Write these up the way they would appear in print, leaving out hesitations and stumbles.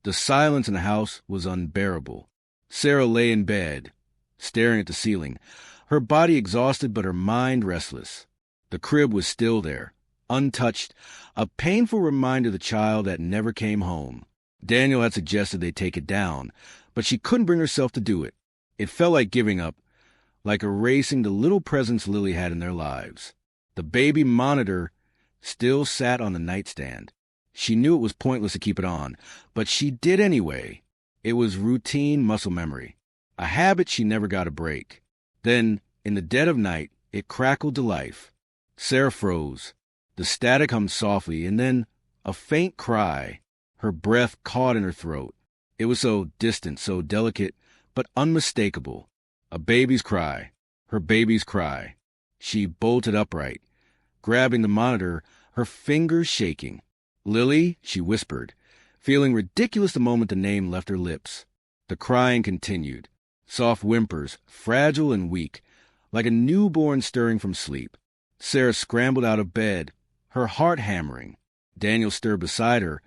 The silence in the house was unbearable. Sarah lay in bed, staring at the ceiling, her body exhausted but her mind restless. The crib was still there, untouched, a painful reminder of the child that never came home. Daniel had suggested they take it down, but she couldn't bring herself to do it. It felt like giving up, like erasing the little presence Lily had in their lives. The baby monitor still sat on the nightstand. She knew it was pointless to keep it on, but she did anyway. It was routine muscle memory, a habit she never got a break. Then, in the dead of night, it crackled to life. Sarah froze. The static hummed softly, and then a faint cry. Her breath caught in her throat. It was so distant, so delicate, but unmistakable. A baby's cry. Her baby's cry. She bolted upright, grabbing the monitor, her fingers shaking. "Lily," she whispered, feeling ridiculous the moment the name left her lips. The crying continued. Soft whimpers, fragile and weak, like a newborn stirring from sleep. Sarah scrambled out of bed, her heart hammering. Daniel stirred beside her,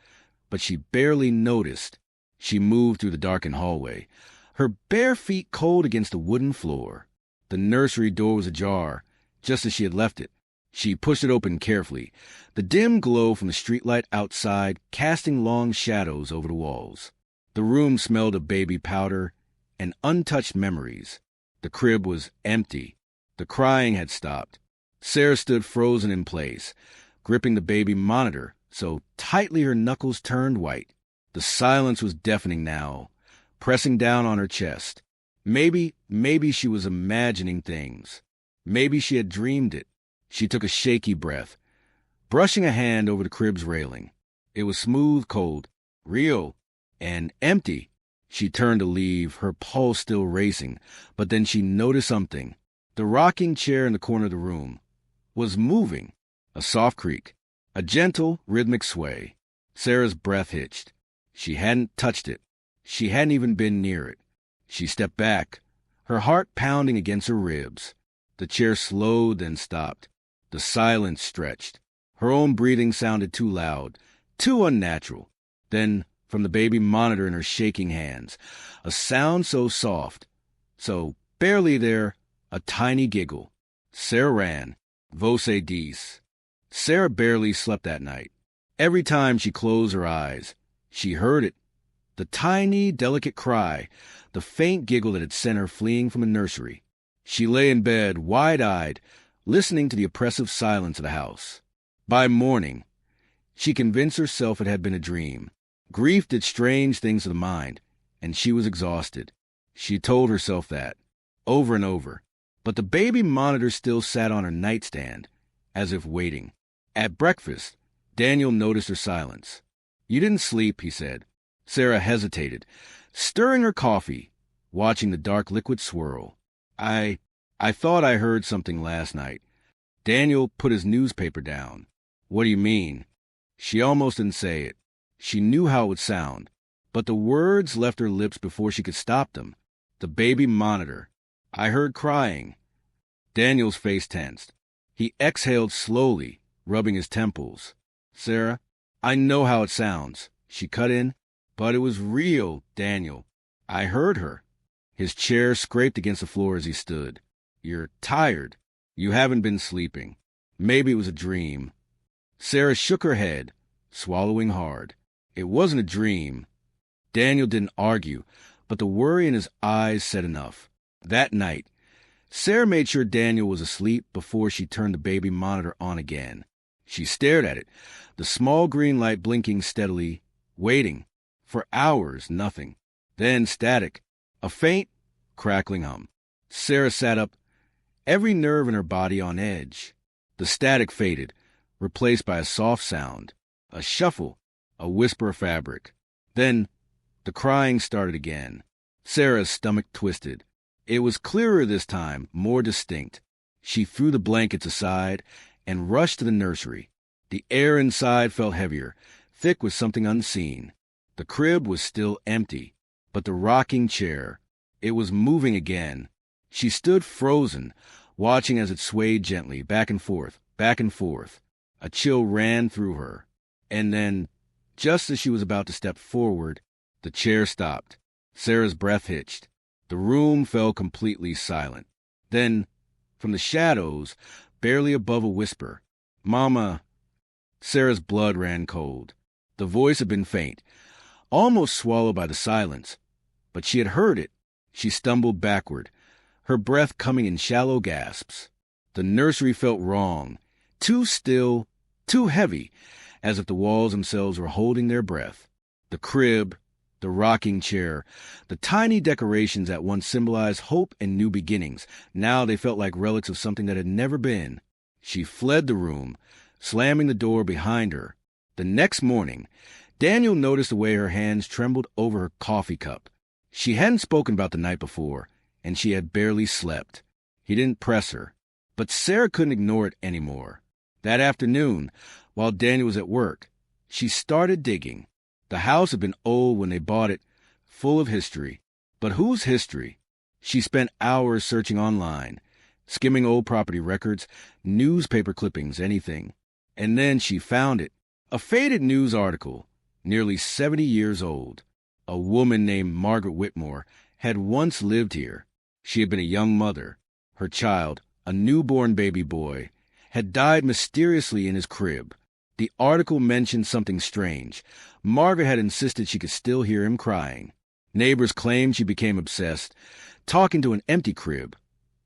but she barely noticed. She moved through the darkened hallway, her bare feet cold against the wooden floor. The nursery door was ajar, just as she had left it. She pushed it open carefully, the dim glow from the streetlight outside casting long shadows over the walls. The room smelled of baby powder and untouched memories. The crib was empty. The crying had stopped. Sarah stood frozen in place, gripping the baby monitor so tightly her knuckles turned white. The silence was deafening now, pressing down on her chest. Maybe she was imagining things. Maybe she had dreamed it. She took a shaky breath, brushing a hand over the crib's railing. It was smooth, cold, real, and empty. She turned to leave, her pulse still racing, but then she noticed something. The rocking chair in the corner of the room was moving, a soft creak, a gentle, rhythmic sway. Sarah's breath hitched. She hadn't touched it. She hadn't even been near it. She stepped back, her heart pounding against her ribs. The chair slowed, then stopped. The silence stretched. Her own breathing sounded too loud, too unnatural. Then, from the baby monitor in her shaking hands, a sound so soft, so barely there, a tiny giggle. Sarah ran. Voce dis. Sarah barely slept that night. Every time she closed her eyes, she heard it. The tiny, delicate cry, the faint giggle that had sent her fleeing from a nursery. She lay in bed, wide-eyed, listening to the oppressive silence of the house. By morning, she convinced herself it had been a dream. Grief did strange things to the mind, and she was exhausted. She told herself that, over and over. But the baby monitor still sat on her nightstand, as if waiting. At breakfast, Daniel noticed her silence. "You didn't sleep," he said. Sarah hesitated, stirring her coffee, watching the dark liquid swirl. I thought I heard something last night." Daniel put his newspaper down. "What do you mean?" She almost didn't say it. She knew how it would sound, but the words left her lips before she could stop them. The baby monitor. "I heard crying." Daniel's face tensed. He exhaled slowly, rubbing his temples. "Sarah, I know how it sounds," she cut in, "but it was real, Daniel. I heard her." His chair scraped against the floor as he stood. "You're tired. You haven't been sleeping. Maybe it was a dream." Sarah shook her head, swallowing hard. It wasn't a dream. Daniel didn't argue, but the worry in his eyes said enough. That night, Sarah made sure Daniel was asleep before she turned the baby monitor on again. She stared at it, the small green light blinking steadily, waiting. For hours, nothing. Then static, a faint, crackling hum. Sarah sat up, every nerve in her body on edge. The static faded, replaced by a soft sound, a shuffle, a whisper of fabric. Then the crying started again. Sarah's stomach twisted. It was clearer this time, more distinct. She threw the blankets aside and rushed to the nursery. The air inside felt heavier, thick with something unseen. The crib was still empty, but the rocking chair, it was moving again. She stood frozen, watching as it swayed gently, back and forth, back and forth. A chill ran through her. And then, just as she was about to step forward, The chair stopped. Sarah's breath hitched. The room fell completely silent. Then, from the shadows, barely above a whisper, "Mama." Sarah's blood ran cold. The voice had been faint, almost swallowed by the silence, but she had heard it. She stumbled backward, her breath coming in shallow gasps. The nursery felt wrong, too still, too heavy, as if the walls themselves were holding their breath. The crib, the rocking chair, the tiny decorations that once symbolized hope and new beginnings, now they felt like relics of something that had never been. She fled the room, slamming the door behind her. The next morning, Daniel noticed the way her hands trembled over her coffee cup. She hadn't spoken about the night before, and she had barely slept. He didn't press her, but Sarah couldn't ignore it anymore. That afternoon, while Daniel was at work, she started digging. The house had been old when they bought it, full of history. But whose history? She spent hours searching online, skimming old property records, newspaper clippings, anything. And then she found it. A faded news article, nearly 70 years old. A woman named Margaret Whitmore had once lived here. She had been a young mother. Her child, a newborn baby boy, had died mysteriously in his crib. The article mentioned something strange. Margaret had insisted she could still hear him crying. Neighbors claimed she became obsessed, talking to an empty crib,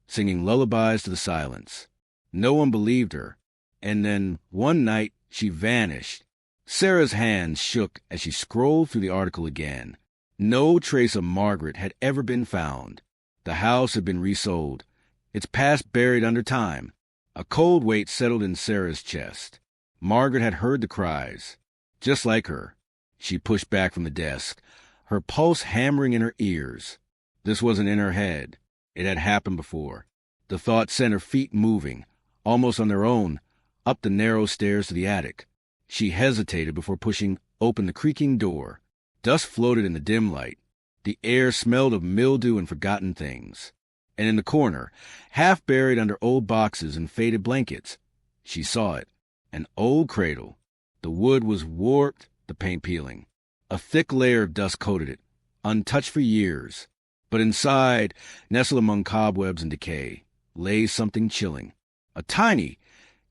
singing lullabies to the silence. No one believed her. And then, one night, she vanished. Sarah's hands shook as she scrolled through the article again. No trace of Margaret had ever been found. The house had been resold, its past buried under time. A cold weight settled in Sarah's chest. Margaret had heard the cries. Just like her. She pushed back from the desk, her pulse hammering in her ears. This wasn't in her head. It had happened before. The thought sent her feet moving, almost on their own, up the narrow stairs to the attic. She hesitated before pushing open the creaking door. Dust floated in the dim light. The air smelled of mildew and forgotten things. And in the corner, half buried under old boxes and faded blankets, she saw it. An old cradle. The wood was warped, the paint peeling. A thick layer of dust coated it, untouched for years. But inside, nestled among cobwebs and decay, lay something chilling. A tiny,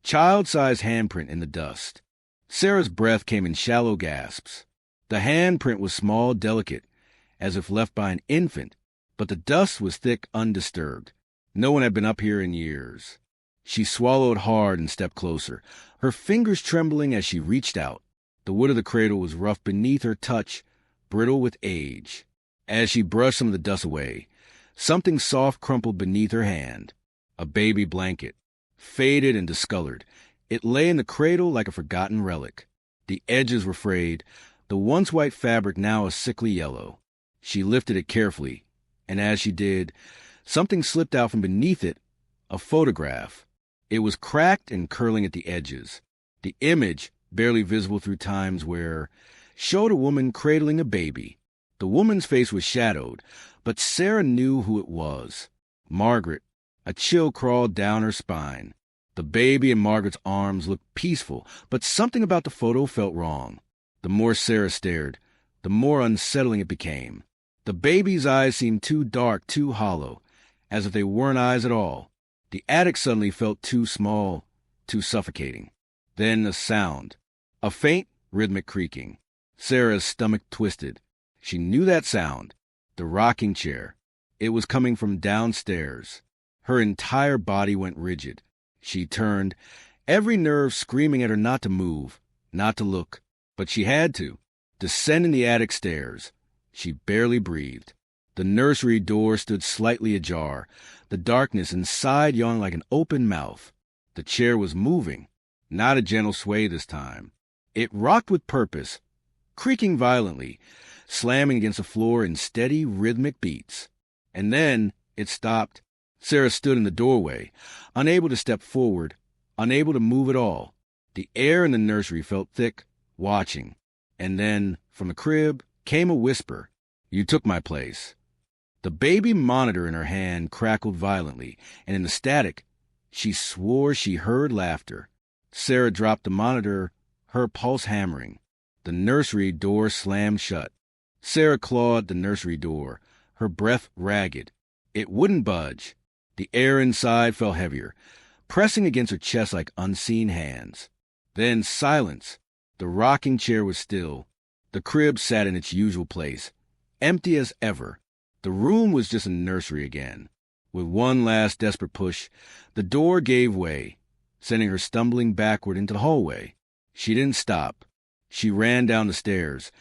child-sized handprint in the dust. Sarah's breath came in shallow gasps. The handprint was small, delicate, as if left by an infant, but the dust was thick, undisturbed. No one had been up here in years. She swallowed hard and stepped closer, her fingers trembling as she reached out. The wood of the cradle was rough beneath her touch, brittle with age. As she brushed some of the dust away, something soft crumpled beneath her hand. A baby blanket, faded and discolored. It lay in the cradle like a forgotten relic. The edges were frayed, the once white fabric now a sickly yellow. She lifted it carefully, and as she did, something slipped out from beneath it, a photograph. It was cracked and curling at the edges. The image, barely visible through times wear, showed a woman cradling a baby. The woman's face was shadowed, but Sarah knew who it was. Margaret. A chill crawled down her spine. The baby in Margaret's arms looked peaceful, but something about the photo felt wrong. The more Sarah stared, the more unsettling it became. The baby's eyes seemed too dark, too hollow, as if they weren't eyes at all. The attic suddenly felt too small, too suffocating. Then a sound. A faint, rhythmic creaking. Sarah's stomach twisted. She knew that sound. The rocking chair. It was coming from downstairs. Her entire body went rigid. She turned, every nerve screaming at her not to move, not to look. But she had to. Descending the attic stairs. She barely breathed. The nursery door stood slightly ajar. The darkness inside yawned like an open mouth. The chair was moving, not a gentle sway this time. It rocked with purpose, creaking violently, slamming against the floor in steady, rhythmic beats. And then it stopped. Sarah stood in the doorway, unable to step forward, unable to move at all. The air in the nursery felt thick, watching. And then, from the crib, came a whisper. "You took my place." The baby monitor in her hand crackled violently, and in the static, she swore she heard laughter. Sarah dropped the monitor, her pulse hammering. The nursery door slammed shut. Sarah clawed the nursery door, her breath ragged. It wouldn't budge. The air inside felt heavier, pressing against her chest like unseen hands. Then silence. The rocking chair was still. The crib sat in its usual place, empty as ever. The room was just a nursery again. With one last desperate push, the door gave way, sending her stumbling backward into the hallway. She didn't stop. She ran down the stairs,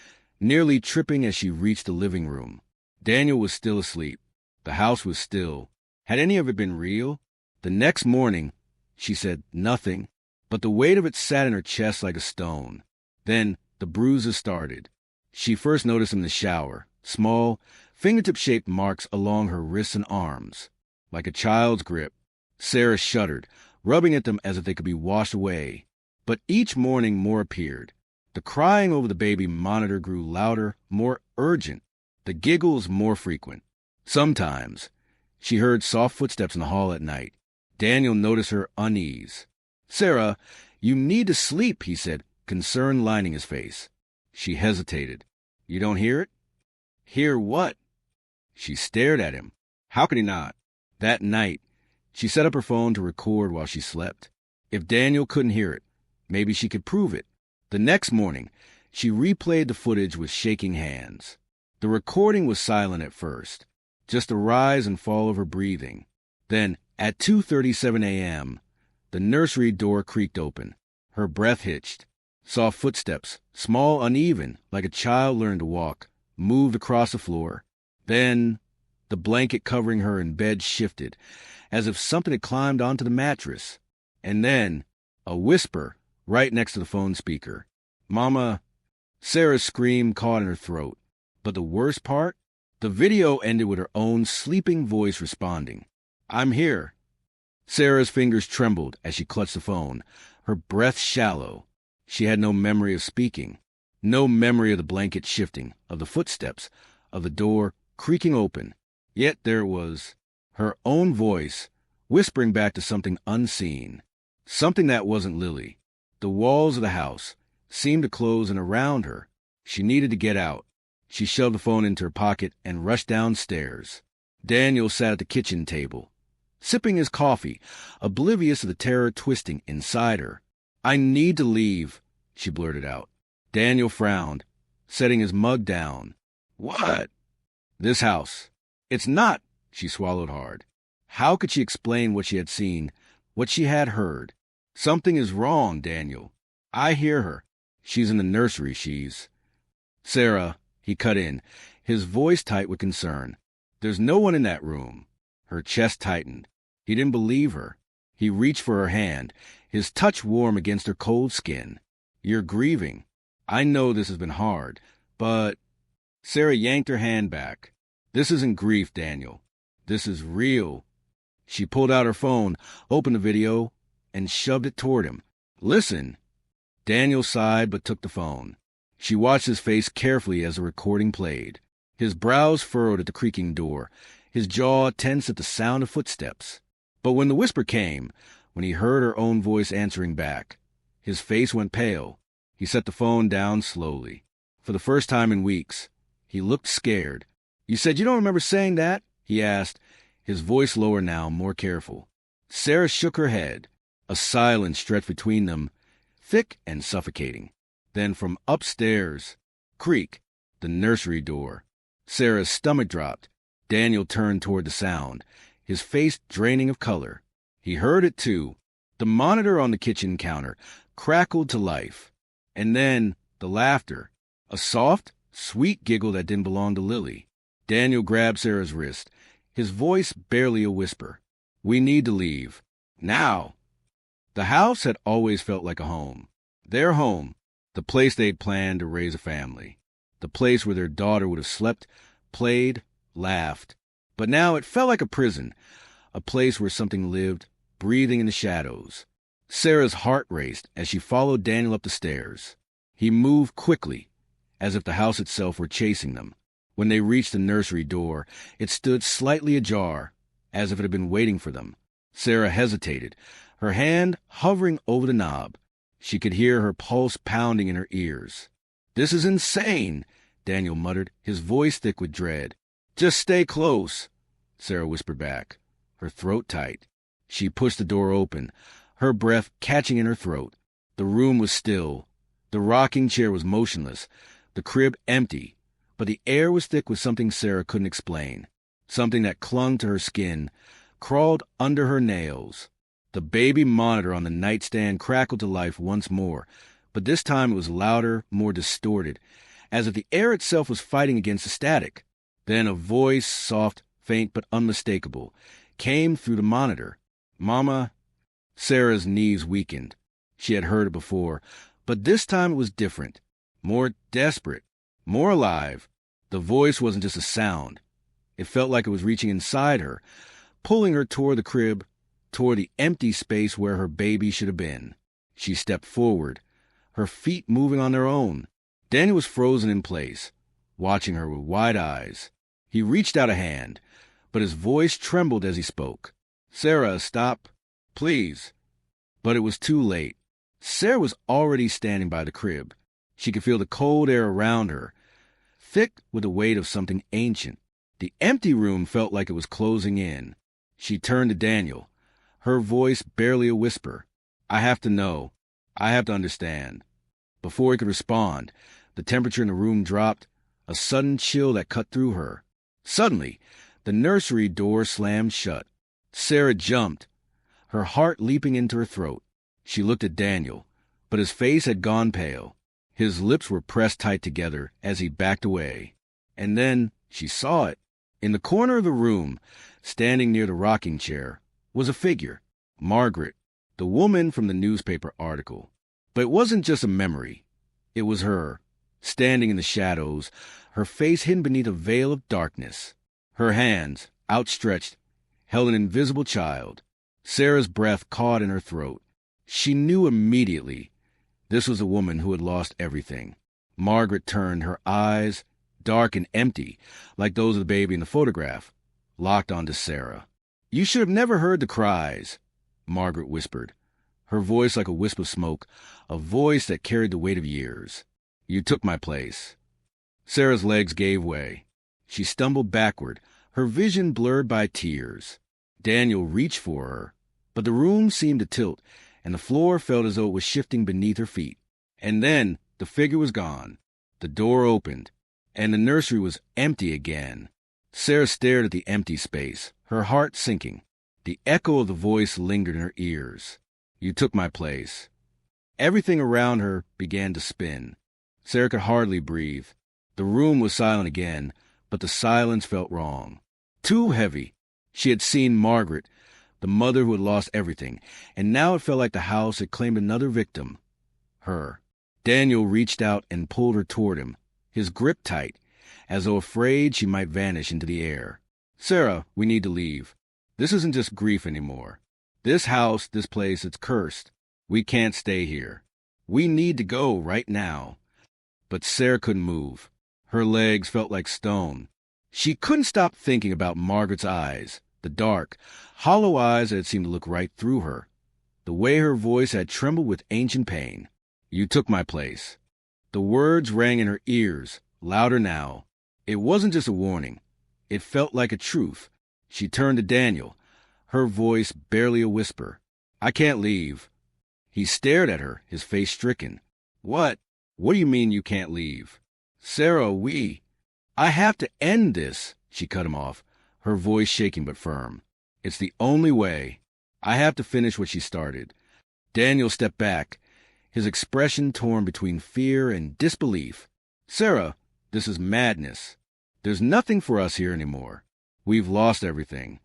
nearly tripping as she reached the living room. Daniel was still asleep. The house was still. Had any of it been real? The next morning, she said nothing, but the weight of it sat in her chest like a stone. Then the bruises started. She first noticed them in the shower, small, fingertip-shaped marks along her wrists and arms. Like a child's grip. Sarah shuddered, rubbing at them as if they could be washed away. But each morning more appeared. The crying over the baby monitor grew louder, more urgent. The giggles more frequent. Sometimes she heard soft footsteps in the hall at night. Daniel noticed her unease. "Sarah, you need to sleep," he said, concern lining his face. She hesitated. "You don't hear it?" "Hear what?" She stared at him. How could he not? That night, she set up her phone to record while she slept. If Daniel couldn't hear it, maybe she could prove it. The next morning, she replayed the footage with shaking hands. The recording was silent at first, just the rise and fall of her breathing. Then, at 2:37 a.m., the nursery door creaked open. Her breath hitched. Soft footsteps, small, uneven, like a child learned to walk, moved across the floor. Then the blanket covering her in bed shifted, as if something had climbed onto the mattress. And then a whisper right next to the phone speaker. "Mama." Sarah's scream caught in her throat. But the worst part? The video ended with her own sleeping voice responding. "I'm here." Sarah's fingers trembled as she clutched the phone, her breath shallow. She had no memory of speaking, no memory of the blanket shifting, of the footsteps, of the door creaking open. Yet there was her own voice, whispering back to something unseen, something that wasn't Lily. The walls of the house seemed to close in around her. She needed to get out. She shoved the phone into her pocket and rushed downstairs. Daniel sat at the kitchen table, sipping his coffee, oblivious of the terror twisting inside her. "I need to leave," she blurted out. Daniel frowned, setting his mug down. "What?" "This house." "It's not." She swallowed hard. How could she explain what she had seen, what she had heard? "Something is wrong, Daniel. I hear her. She's in the nursery. Sarah," he cut in, his voice tight with concern. "There's no one in that room." Her chest tightened. He didn't believe her. He reached for her hand, his touch warm against her cold skin. "You're grieving. I know this has been hard, but—" Sarah yanked her hand back. "This isn't grief, Daniel. This is real." She pulled out her phone, opened the video, and shoved it toward him. "Listen." Daniel sighed but took the phone. She watched his face carefully as the recording played. His brows furrowed at the creaking door, his jaw tense at the sound of footsteps. But when the whisper came, when he heard her own voice answering back, his face went pale. He set the phone down slowly. For the first time in weeks, he looked scared. "You said you don't remember saying that?" he asked, his voice lower now, more careful. Sarah shook her head. A silence stretched between them, thick and suffocating. Then from upstairs, creak, the nursery door. Sarah's stomach dropped. Daniel turned toward the sound, his face draining of color. He heard it too. The monitor on the kitchen counter crackled to life. And then the laughter, a soft, sweet giggle that didn't belong to Lily. Daniel grabbed Sarah's wrist, his voice barely a whisper. "We need to leave. Now." The house had always felt like a home. Their home, the place they'd planned to raise a family. The place where their daughter would have slept, played, laughed. But now it felt like a prison, a place where something lived, breathing in the shadows. Sarah's heart raced as she followed Daniel up the stairs. He moved quickly, as if the house itself were chasing them. When they reached the nursery door, it stood slightly ajar, as if it had been waiting for them. Sarah hesitated, her hand hovering over the knob. She could hear her pulse pounding in her ears. "This is insane," Daniel muttered, his voice thick with dread. "Just stay close," Sarah whispered back, her throat tight. She pushed the door open, her breath catching in her throat. The room was still. The rocking chair was motionless, the crib empty, but the air was thick with something Sarah couldn't explain, something that clung to her skin, crawled under her nails. The baby monitor on the nightstand crackled to life once more, but this time it was louder, more distorted, as if the air itself was fighting against the static. Then a voice, soft, faint but unmistakable, came through the monitor. "Mama." Sarah's knees weakened. She had heard it before, but this time it was different, more desperate, more alive. The voice wasn't just a sound. It felt like it was reaching inside her, pulling her toward the crib, toward the empty space where her baby should have been. She stepped forward, her feet moving on their own. Daniel was frozen in place, watching her with wide eyes. He reached out a hand, but his voice trembled as he spoke. "Sarah, stop, please." But it was too late. Sarah was already standing by the crib. She could feel the cold air around her, thick with the weight of something ancient. The empty room felt like it was closing in. She turned to Daniel, her voice barely a whisper. "I have to know. I have to understand." Before he could respond, the temperature in the room dropped, a sudden chill that cut through her. Suddenly, the nursery door slammed shut. Sarah jumped, her heart leaping into her throat. She looked at Daniel, but his face had gone pale. His lips were pressed tight together as he backed away. And then she saw it. In the corner of the room, standing near the rocking chair, was a figure, Margaret, the woman from the newspaper article. But it wasn't just a memory. It was her, standing in the shadows, her face hidden beneath a veil of darkness. Her hands, outstretched, held an invisible child. Sarah's breath caught in her throat. She knew immediately. This was a woman who had lost everything. Margaret turned, her eyes, dark and empty, like those of the baby in the photograph, locked onto Sarah. "You should have never heard the cries," Margaret whispered, her voice like a wisp of smoke, a voice that carried the weight of years. "You took my place." Sarah's legs gave way. She stumbled backward, her vision blurred by tears. Daniel reached for her, but the room seemed to tilt, and the floor felt as though it was shifting beneath her feet. And then the figure was gone. The door opened, and the nursery was empty again. Sarah stared at the empty space, her heart sinking. The echo of the voice lingered in her ears. "You took my place." Everything around her began to spin. Sarah could hardly breathe. The room was silent again, but the silence felt wrong. Too heavy. She had seen Margaret, the mother who had lost everything, and now it felt like the house had claimed another victim. Her. Daniel reached out and pulled her toward him, his grip tight, as though afraid she might vanish into the air. "Sarah, we need to leave. This isn't just grief anymore. This house, this place, it's cursed. We can't stay here. We need to go right now." But Sarah couldn't move. Her legs felt like stone. She couldn't stop thinking about Margaret's eyes, the dark, hollow eyes that had seemed to look right through her, the way her voice had trembled with ancient pain. "You took my place." The words rang in her ears, louder now. It wasn't just a warning. It felt like a truth. She turned to Daniel, her voice barely a whisper. "I can't leave." He stared at her, his face stricken. What do you mean you can't leave?" "Sarah, I have to end this," she cut him off, her voice shaking but firm. "It's the only way. I have to finish what she started." Daniel stepped back, his expression torn between fear and disbelief. "Sarah, this is madness. There's nothing for us here anymore. We've lost everything."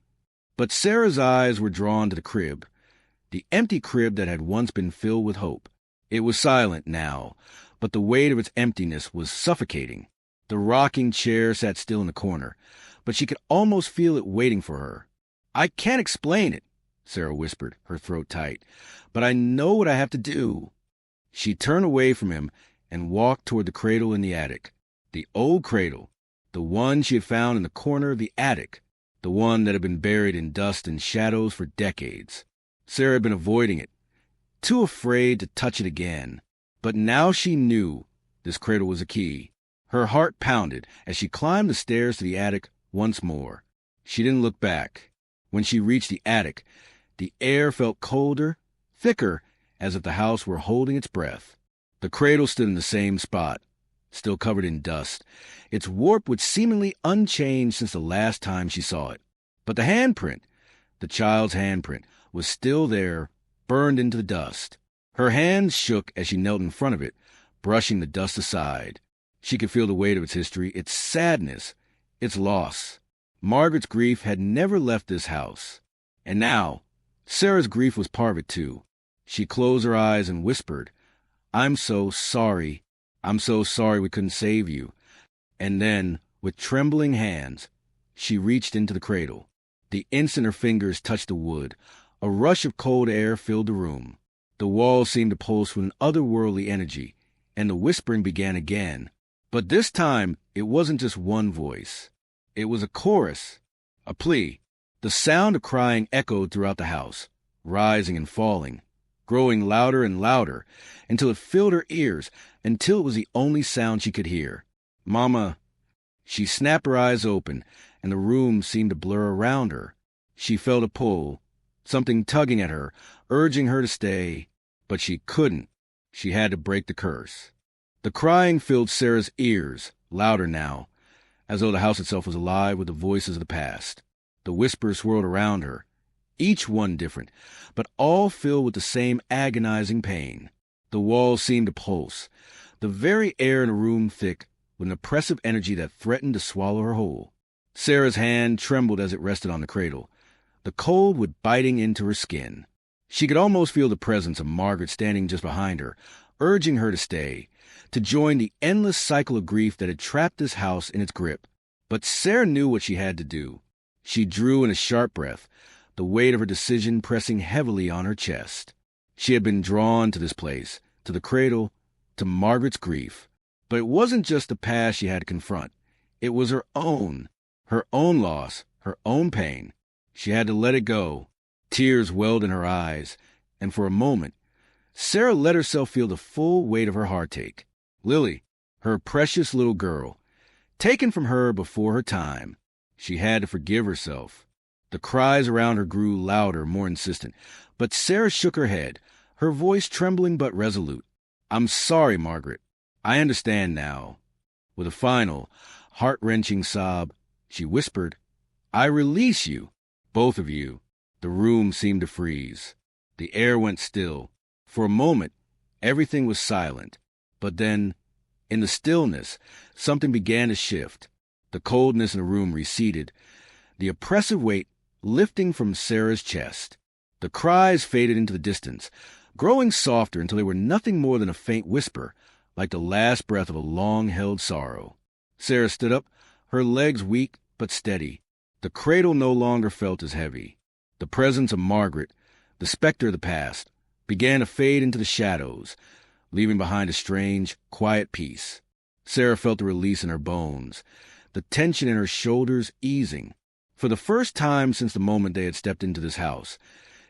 But Sarah's eyes were drawn to the crib, the empty crib that had once been filled with hope. It was silent now, but the weight of its emptiness was suffocating. The rocking chair sat still in the corner, but she could almost feel it waiting for her. "I can't explain it," Sarah whispered, her throat tight, "but I know what I have to do." She turned away from him and walked toward the cradle in the attic. The old cradle, the one she had found in the corner of the attic, the one that had been buried in dust and shadows for decades. Sarah had been avoiding it, too afraid to touch it again. But now she knew this cradle was a key. Her heart pounded as she climbed the stairs to the attic once more. She didn't look back. When she reached the attic, the air felt colder, thicker, as if the house were holding its breath. The cradle stood in the same spot, still covered in dust, its warp was seemingly unchanged since the last time she saw it. But the handprint, the child's handprint, was still there, burned into the dust. Her hands shook as she knelt in front of it, brushing the dust aside. She could feel the weight of its history, its sadness, its loss. Margaret's grief had never left this house. And now, Sarah's grief was part of it too. She closed her eyes and whispered, "I'm so sorry. I'm so sorry we couldn't save you." And then, with trembling hands, she reached into the cradle. The instant her fingers touched the wood, a rush of cold air filled the room. The walls seemed to pulse with an otherworldly energy, and the whispering began again. But this time, it wasn't just one voice. It was a chorus, a plea. The sound of crying echoed throughout the house, rising and falling, growing louder and louder, until it filled her ears, until it was the only sound she could hear. "Mama." She snapped her eyes open, and the room seemed to blur around her. She felt a pull, something tugging at her, urging her to stay. But she couldn't. She had to break the curse. The crying filled Sarah's ears, louder now, as though the house itself was alive with the voices of the past. The whispers swirled around her, each one different, but all filled with the same agonizing pain. The walls seemed to pulse, the very air in the room thick with an oppressive energy that threatened to swallow her whole. Sarah's hand trembled as it rested on the cradle. The cold was biting into her skin. She could almost feel the presence of Margaret standing just behind her, urging her to stay, to join the endless cycle of grief that had trapped this house in its grip. But Sarah knew what she had to do. She drew in a sharp breath, the weight of her decision pressing heavily on her chest. She had been drawn to this place, to the cradle, to Margaret's grief. But it wasn't just the past she had to confront. It was her own loss, her own pain. She had to let it go. Tears welled in her eyes, and for a moment, Sarah let herself feel the full weight of her heartache. Lily, her precious little girl, taken from her before her time. She had to forgive herself. The cries around her grew louder, more insistent, but Sarah shook her head, her voice trembling but resolute. "I'm sorry, Margaret. I understand now." With a final, heart-wrenching sob, she whispered, "I release you, both of you." The room seemed to freeze. The air went still. For a moment, everything was silent. But then, in the stillness, something began to shift. The coldness in the room receded, the oppressive weight lifting from Sarah's chest. The cries faded into the distance, growing softer until they were nothing more than a faint whisper, like the last breath of a long-held sorrow. Sarah stood up, her legs weak but steady. The cradle no longer felt as heavy. The presence of Margaret, the specter of the past, began to fade into the shadows, leaving behind a strange, quiet peace. Sarah felt the release in her bones, the tension in her shoulders easing. For the first time since the moment they had stepped into this house,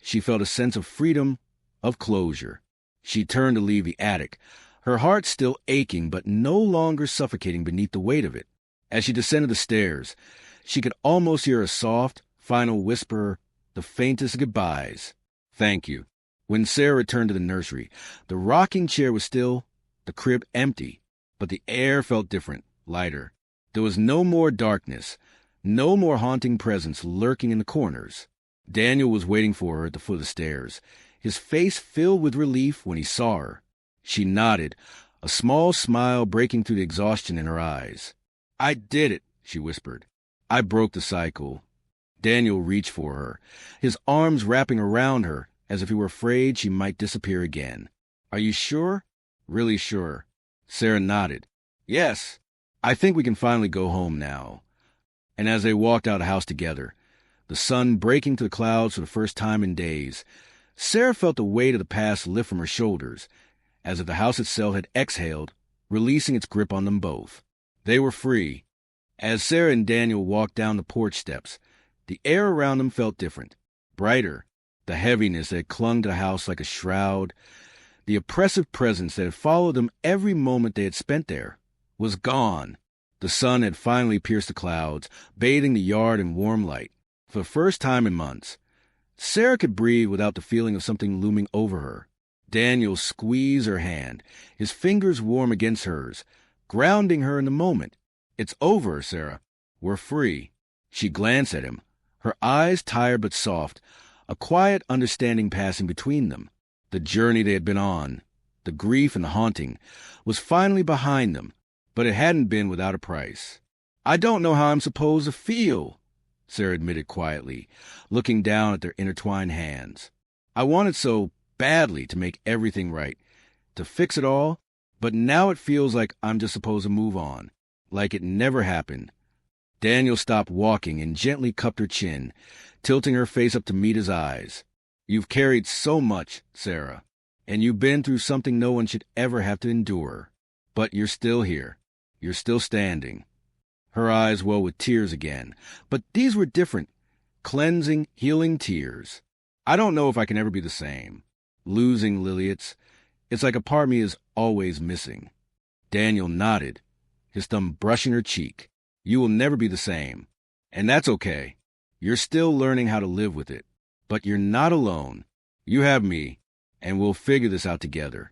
she felt a sense of freedom, of closure. She turned to leave the attic, her heart still aching but no longer suffocating beneath the weight of it. As she descended the stairs, she could almost hear a soft, final whisper, the faintest of goodbyes. "Thank you." When Sarah returned to the nursery, the rocking chair was still, the crib empty, but the air felt different, lighter. There was no more darkness, no more haunting presence lurking in the corners. Daniel was waiting for her at the foot of the stairs, his face filled with relief when he saw her. She nodded, a small smile breaking through the exhaustion in her eyes. "I did it," she whispered. "I broke the cycle." Daniel reached for her, his arms wrapping around her as if he were afraid she might disappear again. "Are you sure?" "Really sure." Sarah nodded. "Yes, I think we can finally go home now." And as they walked out of the house together, the sun breaking through the clouds for the first time in days, Sarah felt the weight of the past lift from her shoulders, as if the house itself had exhaled, releasing its grip on them both. They were free. As Sarah and Daniel walked down the porch steps, the air around them felt different, brighter. The heaviness that had clung to the house like a shroud, the oppressive presence that had followed them every moment they had spent there, was gone. The sun had finally pierced the clouds, bathing the yard in warm light. For the first time in months, Sarah could breathe without the feeling of something looming over her. Daniel squeezed her hand, his fingers warm against hers, grounding her in the moment. "It's over, Sarah. We're free." She glanced at him, her eyes tired but soft, a quiet understanding passing between them. The journey they had been on, the grief and the haunting, was finally behind them, but it hadn't been without a price. "I don't know how I'm supposed to feel," Sarah admitted quietly, looking down at their intertwined hands. "I wanted so badly to make everything right, to fix it all, but now it feels like I'm just supposed to move on, like it never happened." Daniel stopped walking and gently cupped her chin, tilting her face up to meet his eyes. "You've carried so much, Sarah, and you've been through something no one should ever have to endure. But you're still here. You're still standing." Her eyes welled with tears again, but these were different, cleansing, healing tears. "I don't know if I can ever be the same. Losing Lily, it's like a part of me is always missing." Daniel nodded, his thumb brushing her cheek. "You will never be the same, and that's okay. You're still learning how to live with it. But you're not alone. You have me, and we'll figure this out together."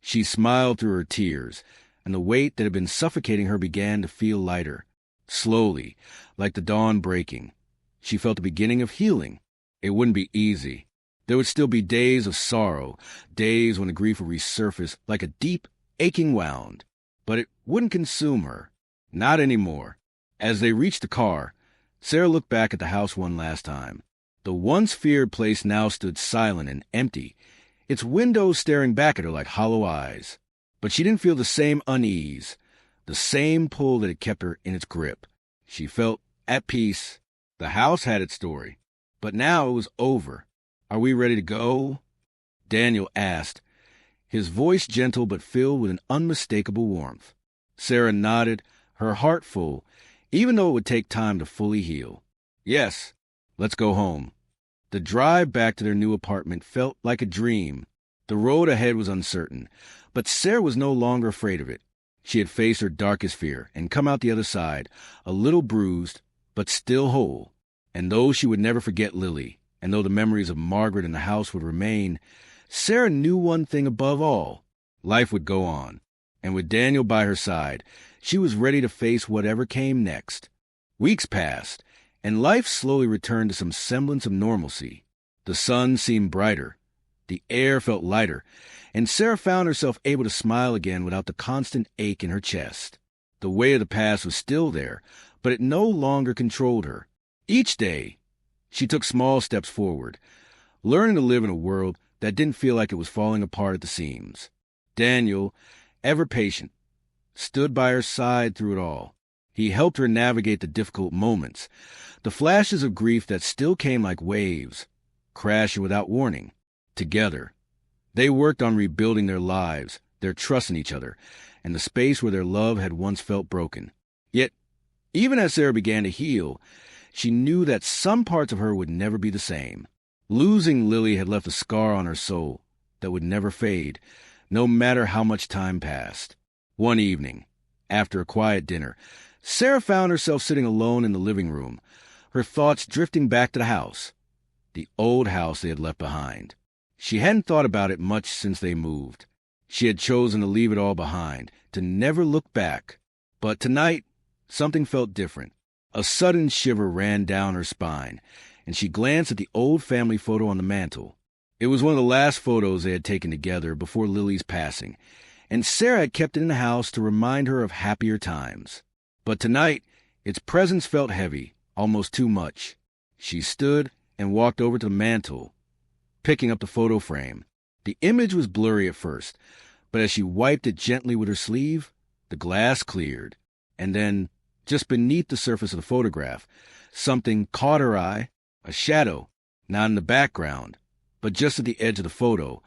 She smiled through her tears, and the weight that had been suffocating her began to feel lighter. Slowly, like the dawn breaking, she felt the beginning of healing. It wouldn't be easy. There would still be days of sorrow, days when the grief would resurface like a deep, aching wound. But it wouldn't consume her. Not anymore. As they reached the car, Sarah looked back at the house one last time. The once feared place now stood silent and empty, its windows staring back at her like hollow eyes. But she didn't feel the same unease, the same pull that had kept her in its grip. She felt at peace. The house had its story, but now it was over. "Are we ready to go?" Daniel asked, his voice gentle but filled with an unmistakable warmth. Sarah nodded, her heart full, even though it would take time to fully heal. "Yes, let's go home." The drive back to their new apartment felt like a dream. The road ahead was uncertain, but Sarah was no longer afraid of it. She had faced her darkest fear and come out the other side, a little bruised, but still whole. And though she would never forget Lily, and though the memories of Margaret in the house would remain, Sarah knew one thing above all. Life would go on, and with Daniel by her side, she was ready to face whatever came next. Weeks passed, and life slowly returned to some semblance of normalcy. The sun seemed brighter, the air felt lighter, and Sarah found herself able to smile again without the constant ache in her chest. The weight of the past was still there, but it no longer controlled her. Each day, she took small steps forward, learning to live in a world that didn't feel like it was falling apart at the seams. Daniel, ever patient, stood by her side through it all. He helped her navigate the difficult moments, the flashes of grief that still came like waves, crashing without warning. Together, they worked on rebuilding their lives, their trust in each other, and the space where their love had once felt broken. Yet, even as Sarah began to heal, she knew that some parts of her would never be the same. Losing Lily had left a scar on her soul that would never fade, no matter how much time passed. One evening, after a quiet dinner, Sarah found herself sitting alone in the living room, her thoughts drifting back to the house, the old house they had left behind. She hadn't thought about it much since they moved. She had chosen to leave it all behind, to never look back. But tonight, something felt different. A sudden shiver ran down her spine, and she glanced at the old family photo on the mantel. It was one of the last photos they had taken together before Lily's passing, and Sarah had kept it in the house to remind her of happier times. But tonight, its presence felt heavy, almost too much. She stood and walked over to the mantel, picking up the photo frame. The image was blurry at first, but as she wiped it gently with her sleeve, the glass cleared. And then, just beneath the surface of the photograph, something caught her eye, a shadow, not in the background, but just at the edge of the photo,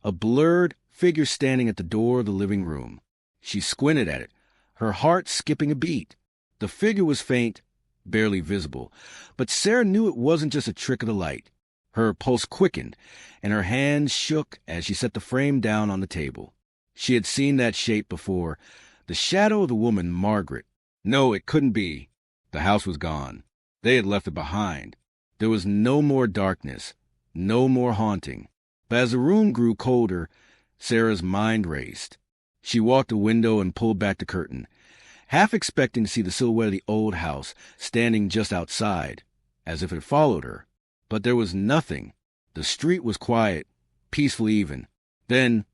a blurred figure standing at the door of the living room. She squinted at it, her heart skipping a beat. The figure was faint, barely visible, but Sarah knew it wasn't just a trick of the light. Her pulse quickened, and her hands shook as she set the frame down on the table. She had seen that shape before, the The shadow of the woman, Margaret. No, it couldn't be. The house was gone. They had left it behind. There was no more darkness, no more haunting. But as the room grew colder, Sarah's mind raced. She walked to the window and pulled back the curtain, half expecting to see the silhouette of the old house standing just outside, as if it followed her. But there was nothing. The street was quiet, peaceful even. Then,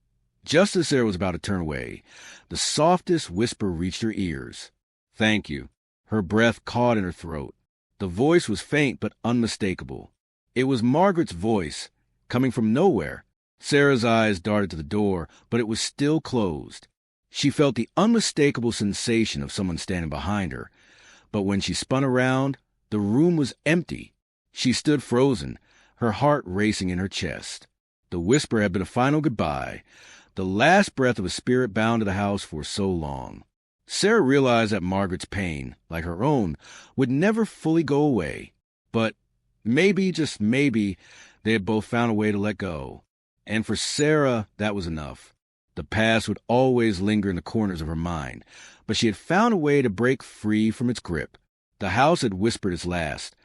just as Sarah was about to turn away, the softest whisper reached her ears. "Thank you." Her breath caught in her throat. The voice was faint but unmistakable. It was Margaret's voice, coming from nowhere. Sarah's eyes darted to the door, but it was still closed. She felt the unmistakable sensation of someone standing behind her. But when she spun around, the room was empty. She stood frozen, her heart racing in her chest. The whisper had been a final goodbye, the last breath of a spirit bound to the house for so long. Sarah realized that Margaret's pain, like her own, would never fully go away. But maybe, just maybe, they had both found a way to let go. And for Sarah, that was enough. The past would always linger in the corners of her mind, but she had found a way to break free from its grip. The house had whispered its last,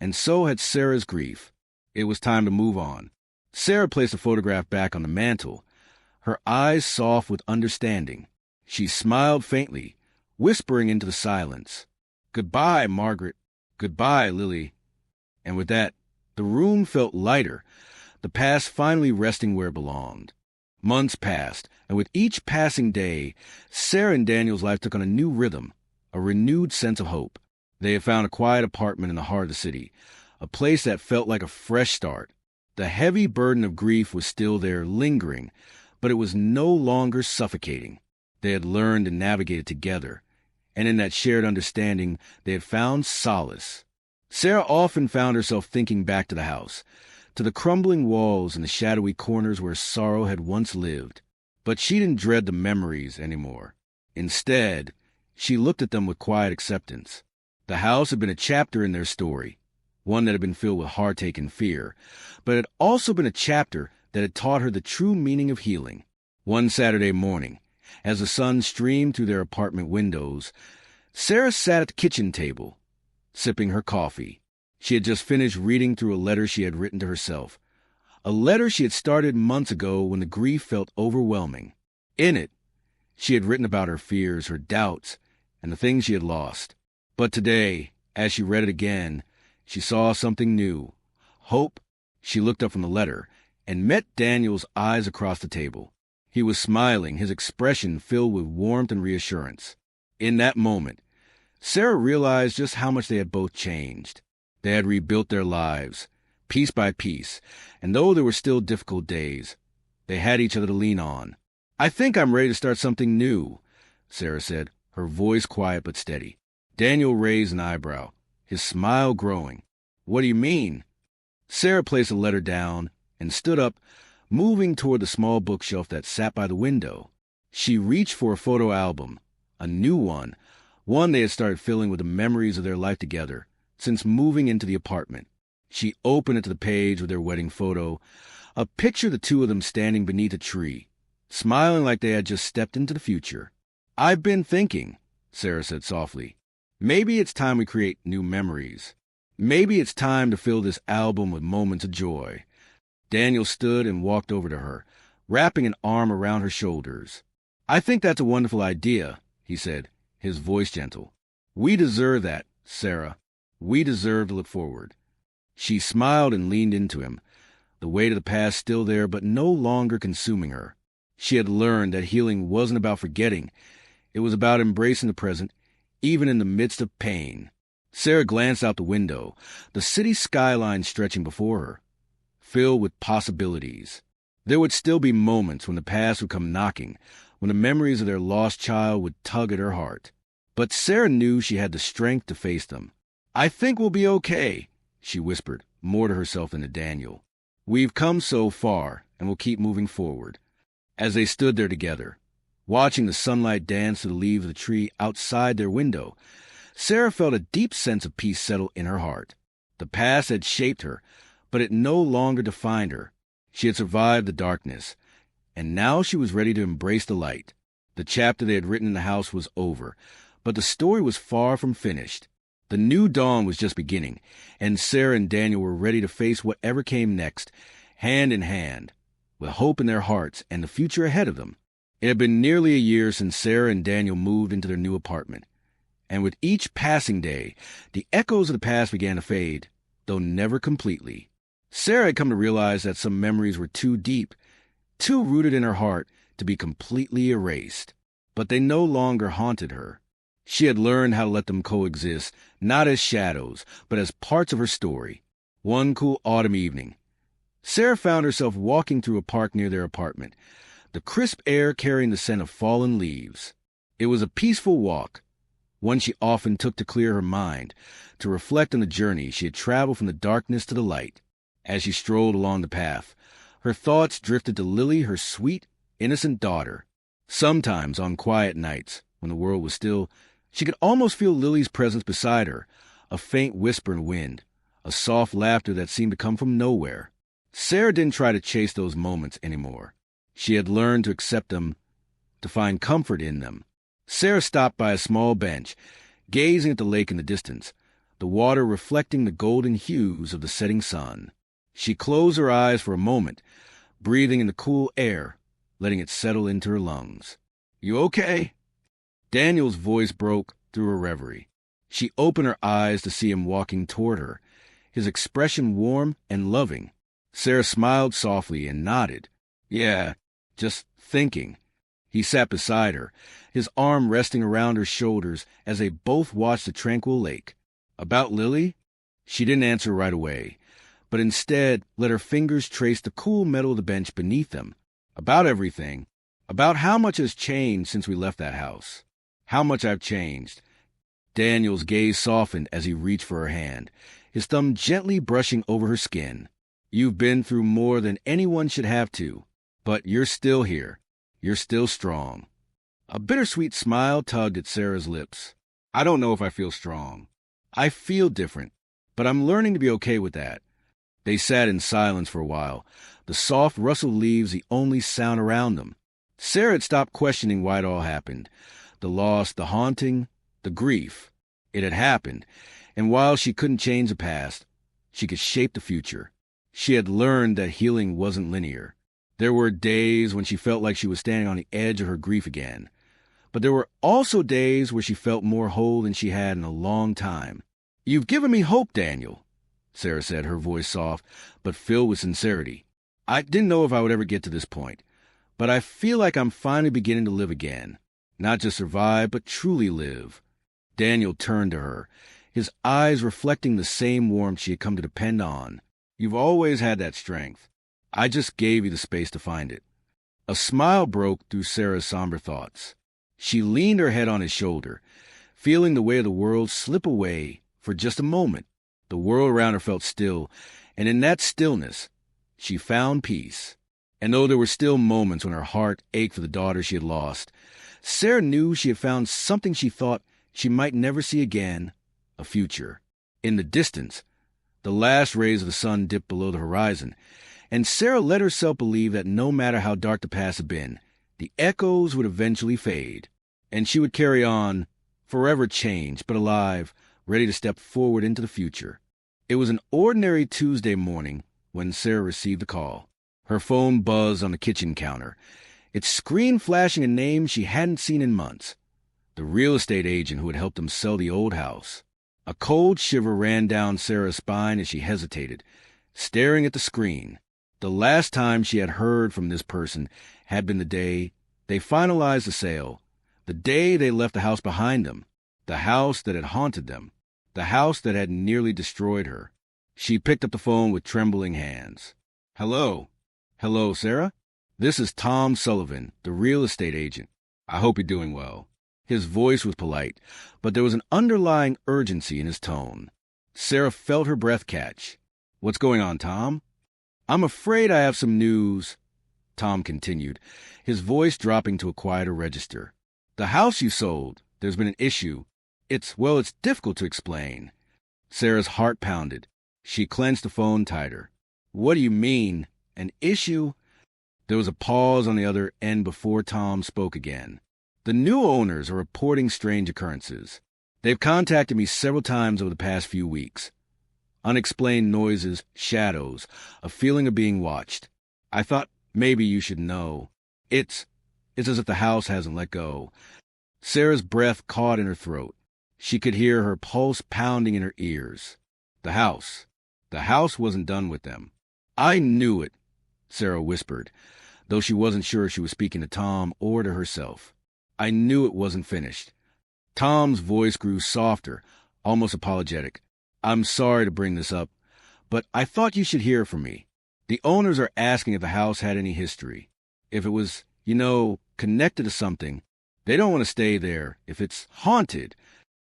and so had Sarah's grief. It was time to move on. Sarah placed the photograph back on the mantel, her eyes soft with understanding. She smiled faintly, whispering into the silence, "Goodbye, Margaret. Goodbye, Lily." And with that, the room felt lighter, the past finally resting where it belonged. Months passed, and with each passing day, Sarah and Daniel's life took on a new rhythm, a renewed sense of hope. They had found a quiet apartment in the heart of the city, a place that felt like a fresh start. The heavy burden of grief was still there, lingering, but it was no longer suffocating. They had learned to navigate it together, and in that shared understanding, they had found solace. Sarah often found herself thinking back to the house, to the crumbling walls and the shadowy corners where sorrow had once lived. But she didn't dread the memories anymore. Instead, she looked at them with quiet acceptance. The house had been a chapter in their story, one that had been filled with heartache and fear, but it had also been a chapter that had taught her the true meaning of healing. One Saturday morning, as the sun streamed through their apartment windows, Sarah sat at the kitchen table, sipping her coffee. She had just finished reading through a letter she had written to herself, a letter she had started months ago when the grief felt overwhelming. In it, she had written about her fears, her doubts, and the things she had lost. But today, as she read it again, she saw something new. Hope. She looked up from the letter and met Daniel's eyes across the table. He was smiling, his expression filled with warmth and reassurance. In that moment, Sarah realized just how much they had both changed. They had rebuilt their lives, piece by piece, and though there were still difficult days, they had each other to lean on. "I think I'm ready to start something new," Sarah said, her voice quiet but steady. Daniel raised an eyebrow, his smile growing. "What do you mean?" Sarah placed the letter down and stood up, moving toward the small bookshelf that sat by the window. She reached for a photo album, a new one they had started filling with the memories of their life together since moving into the apartment. She opened it to the page with their wedding photo, a picture of the two of them standing beneath a tree, smiling like they had just stepped into the future. "I've been thinking," Sarah said softly. "Maybe it's time we create new memories. Maybe it's time to fill this album with moments of joy." Daniel stood and walked over to her, wrapping an arm around her shoulders. "I think that's a wonderful idea," he said, his voice gentle. "We deserve that, Sarah. We deserve to look forward." She smiled and leaned into him, the weight of the past still there but no longer consuming her. She had learned that healing wasn't about forgetting. It was about embracing the present, even in the midst of pain. Sarah glanced out the window, the city skyline stretching before her, filled with possibilities. There would still be moments when the past would come knocking, when the memories of their lost child would tug at her heart. But Sarah knew she had the strength to face them. "I think we'll be okay," she whispered, more to herself than to Daniel. "We've come so far, and we'll keep moving forward." As they stood there together, watching the sunlight dance through the leaves of the tree outside their window, Sarah felt a deep sense of peace settle in her heart. The past had shaped her, but it no longer defined her. She had survived the darkness, and now she was ready to embrace the light. The chapter they had written in the house was over, but the story was far from finished. The new dawn was just beginning, and Sarah and Daniel were ready to face whatever came next, hand in hand, with hope in their hearts and the future ahead of them. It had been nearly a year since Sarah and Daniel moved into their new apartment, and with each passing day, the echoes of the past began to fade, though never completely. Sarah had come to realize that some memories were too deep, too rooted in her heart to be completely erased, but they no longer haunted her. She had learned how to let them coexist, not as shadows, but as parts of her story. One cool autumn evening, Sarah found herself walking through a park near their apartment, the crisp air carrying the scent of fallen leaves. It was a peaceful walk, one she often took to clear her mind, to reflect on the journey she had traveled from the darkness to the light. As she strolled along the path, her thoughts drifted to Lily, her sweet, innocent daughter. Sometimes, on quiet nights, when the world was still, she could almost feel Lily's presence beside her, a faint whisper in the wind, a soft laughter that seemed to come from nowhere. Sarah didn't try to chase those moments anymore. She had learned to accept them, to find comfort in them. Sarah stopped by a small bench, gazing at the lake in the distance, the water reflecting the golden hues of the setting sun. She closed her eyes for a moment, breathing in the cool air, letting it settle into her lungs. "You okay?" Daniel's voice broke through her reverie. She opened her eyes to see him walking toward her, his expression warm and loving. Sarah smiled softly and nodded. "Yeah, just thinking." He sat beside her, his arm resting around her shoulders as they both watched the tranquil lake. "About Lily?" She didn't answer right away, but instead let her fingers trace the cool metal of the bench beneath them. "About everything. About how much has changed since we left that house. How much I've changed." Daniel's gaze softened as he reached for her hand, his thumb gently brushing over her skin. "You've been through more than anyone should have to, but you're still here. You're still strong." A bittersweet smile tugged at Sarah's lips. "I don't know if I feel strong. I feel different, but I'm learning to be okay with that." They sat in silence for a while, the soft rustle of leaves the only sound around them. Sarah had stopped questioning why it all happened. The loss, the haunting, the grief. It had happened, and while she couldn't change the past, she could shape the future. She had learned that healing wasn't linear. There were days when she felt like she was standing on the edge of her grief again, but there were also days where she felt more whole than she had in a long time. "You've given me hope, Daniel," Sarah said, her voice soft, but filled with sincerity. "I didn't know if I would ever get to this point, but I feel like I'm finally beginning to live again. Not just survive, but truly live." Daniel turned to her, his eyes reflecting the same warmth she had come to depend on. "You've always had that strength. I just gave you the space to find it." A smile broke through Sarah's somber thoughts. She leaned her head on his shoulder, feeling the weight of the world slip away for just a moment. The world around her felt still, and in that stillness, she found peace. And though there were still moments when her heart ached for the daughter she had lost, Sarah knew she had found something she thought she might never see again, a future. In the distance, the last rays of the sun dipped below the horizon, and Sarah let herself believe that no matter how dark the past had been, the echoes would eventually fade, and she would carry on, forever changed but alive, ready to step forward into the future. It was an ordinary Tuesday morning when Sarah received the call. Her phone buzzed on the kitchen counter, its screen flashing a name she hadn't seen in months. The real estate agent who had helped them sell the old house. A cold shiver ran down Sarah's spine as she hesitated, staring at the screen. The last time she had heard from this person had been the day they finalized the sale, the day they left the house behind them, the house that had haunted them, the house that had nearly destroyed her. She picked up the phone with trembling hands. "Hello." "Hello, Sarah? This is Tom Sullivan, the real estate agent. I hope you're doing well." His voice was polite, but there was an underlying urgency in his tone. Sarah felt her breath catch. "What's going on, Tom?" "I'm afraid I have some news," Tom continued, his voice dropping to a quieter register. "The house you sold, there's been an issue. It's difficult to explain." Sarah's heart pounded. She clenched the phone tighter. "What do you mean? An issue?" There was a pause on the other end before Tom spoke again. The new owners are reporting strange occurrences. They've contacted me several times over the past few weeks. Unexplained noises, shadows, a feeling of being watched. I thought maybe you should know. It's as if the house hasn't let go. Sarah's breath caught in her throat. She could hear her pulse pounding in her ears. The house wasn't done with them. I knew it, Sarah whispered, though she wasn't sure if she was speaking to Tom or to herself. I knew it wasn't finished. Tom's voice grew softer, almost apologetic. I'm sorry to bring this up, but I thought you should hear from me. The owners are asking if the house had any history. If it was, connected to something. They don't want to stay there. If it's haunted.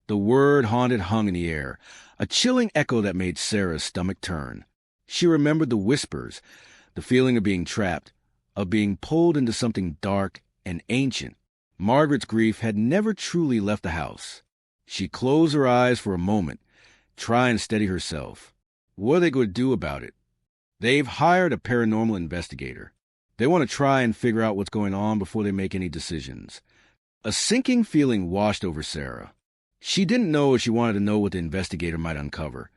The word haunted hung in the air, a chilling echo that made Sarah's stomach turn. She remembered the whispers, the feeling of being trapped, of being pulled into something dark and ancient. Margaret's grief had never truly left the house. She closed her eyes for a moment, trying to steady herself. What are they going to do about it? They've hired a paranormal investigator. They want to try and figure out what's going on before they make any decisions. A sinking feeling washed over Sarah. She didn't know if she wanted to know what the investigator might uncover,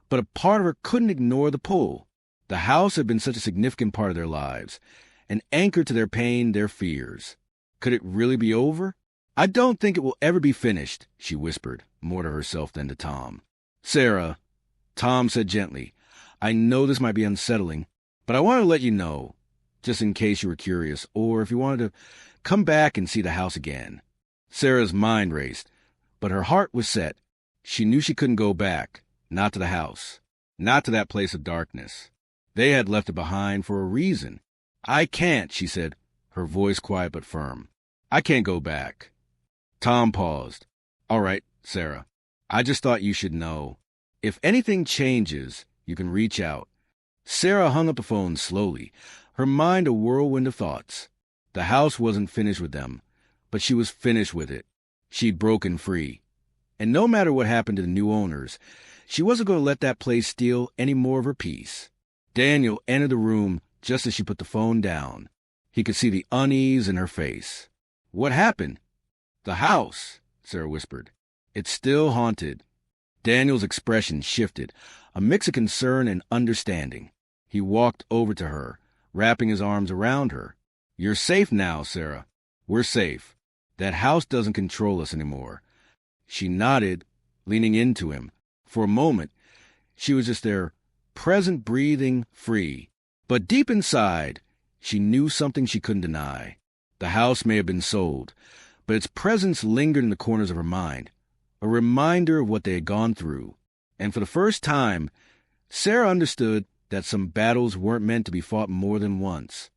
but a part of her couldn't ignore the pull. The house had been such a significant part of their lives, an anchor to their pain, their fears. Could it really be over? I don't think it will ever be finished, she whispered, more to herself than to Tom. Sarah, Tom said gently, I know this might be unsettling, but I want to let you know, just in case you were curious, or if you wanted to come back and see the house again. Sarah's mind raced, but her heart was set. She knew she couldn't go back, not to the house, not to that place of darkness. They had left it behind for a reason. I can't, she said, her voice quiet but firm. I can't go back. Tom paused. All right, Sarah, I just thought you should know. If anything changes, you can reach out. Sarah hung up the phone slowly, her mind a whirlwind of thoughts. The house wasn't finished with them, but she was finished with it. She'd broken free. And no matter what happened to the new owners, she wasn't going to let that place steal any more of her peace. Daniel entered the room just as she put the phone down. He could see the unease in her face. What happened? The house, Sarah whispered. It's still haunted. Daniel's expression shifted, a mix of concern and understanding. He walked over to her, wrapping his arms around her. You're safe now, Sarah. We're safe. That house doesn't control us anymore. She nodded, leaning into him. For a moment, she was just there, present, breathing, free. But deep inside, she knew something she couldn't deny. The house may have been sold, but its presence lingered in the corners of her mind, a reminder of what they had gone through. And for the first time, Sarah understood that some battles weren't meant to be fought more than once.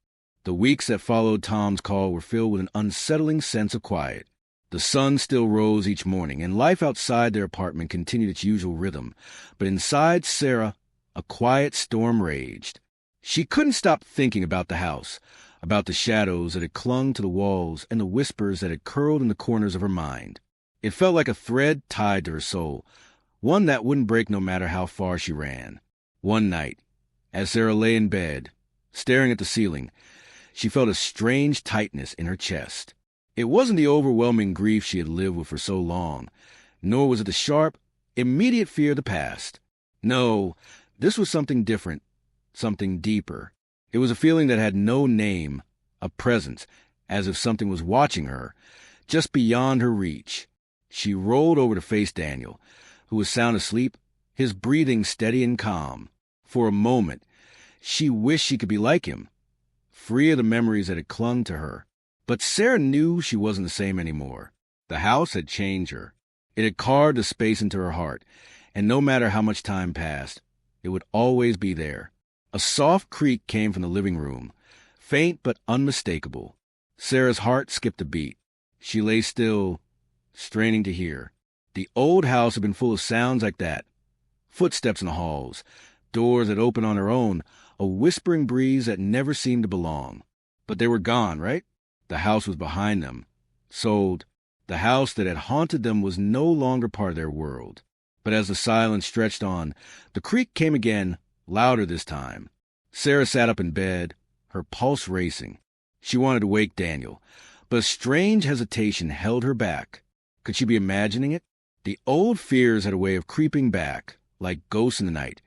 The weeks that followed Tom's call were filled with an unsettling sense of quiet. The sun still rose each morning, and life outside their apartment continued its usual rhythm. But inside Sarah, a quiet storm raged. She couldn't stop thinking about the house, about the shadows that had clung to the walls and the whispers that had curled in the corners of her mind. It felt like a thread tied to her soul, one that wouldn't break no matter how far she ran. One night, as Sarah lay in bed, staring at the ceiling, she felt a strange tightness in her chest. It wasn't the overwhelming grief she had lived with for so long, nor was it the sharp, immediate fear of the past. No, this was something different, something deeper. It was a feeling that had no name, a presence, as if something was watching her, just beyond her reach. She rolled over to face Daniel, who was sound asleep, his breathing steady and calm. For a moment, she wished she could be like him, free of the memories that had clung to her. But Sarah knew she wasn't the same anymore. The house had changed her. It had carved a space into her heart, and no matter how much time passed, it would always be there. A soft creak came from the living room, faint but unmistakable. Sarah's heart skipped a beat. She lay still, straining to hear. The old house had been full of sounds like that. Footsteps in the halls, doors that opened on their own, a whispering breeze that never seemed to belong. But they were gone, right? The house was behind them. Sold. The house that had haunted them was no longer part of their world. But as the silence stretched on, the creak came again, louder this time. Sarah sat up in bed, her pulse racing. She wanted to wake Daniel, But a strange hesitation held her back. Could she be imagining it? The old fears had a way of creeping back, like ghosts in the night,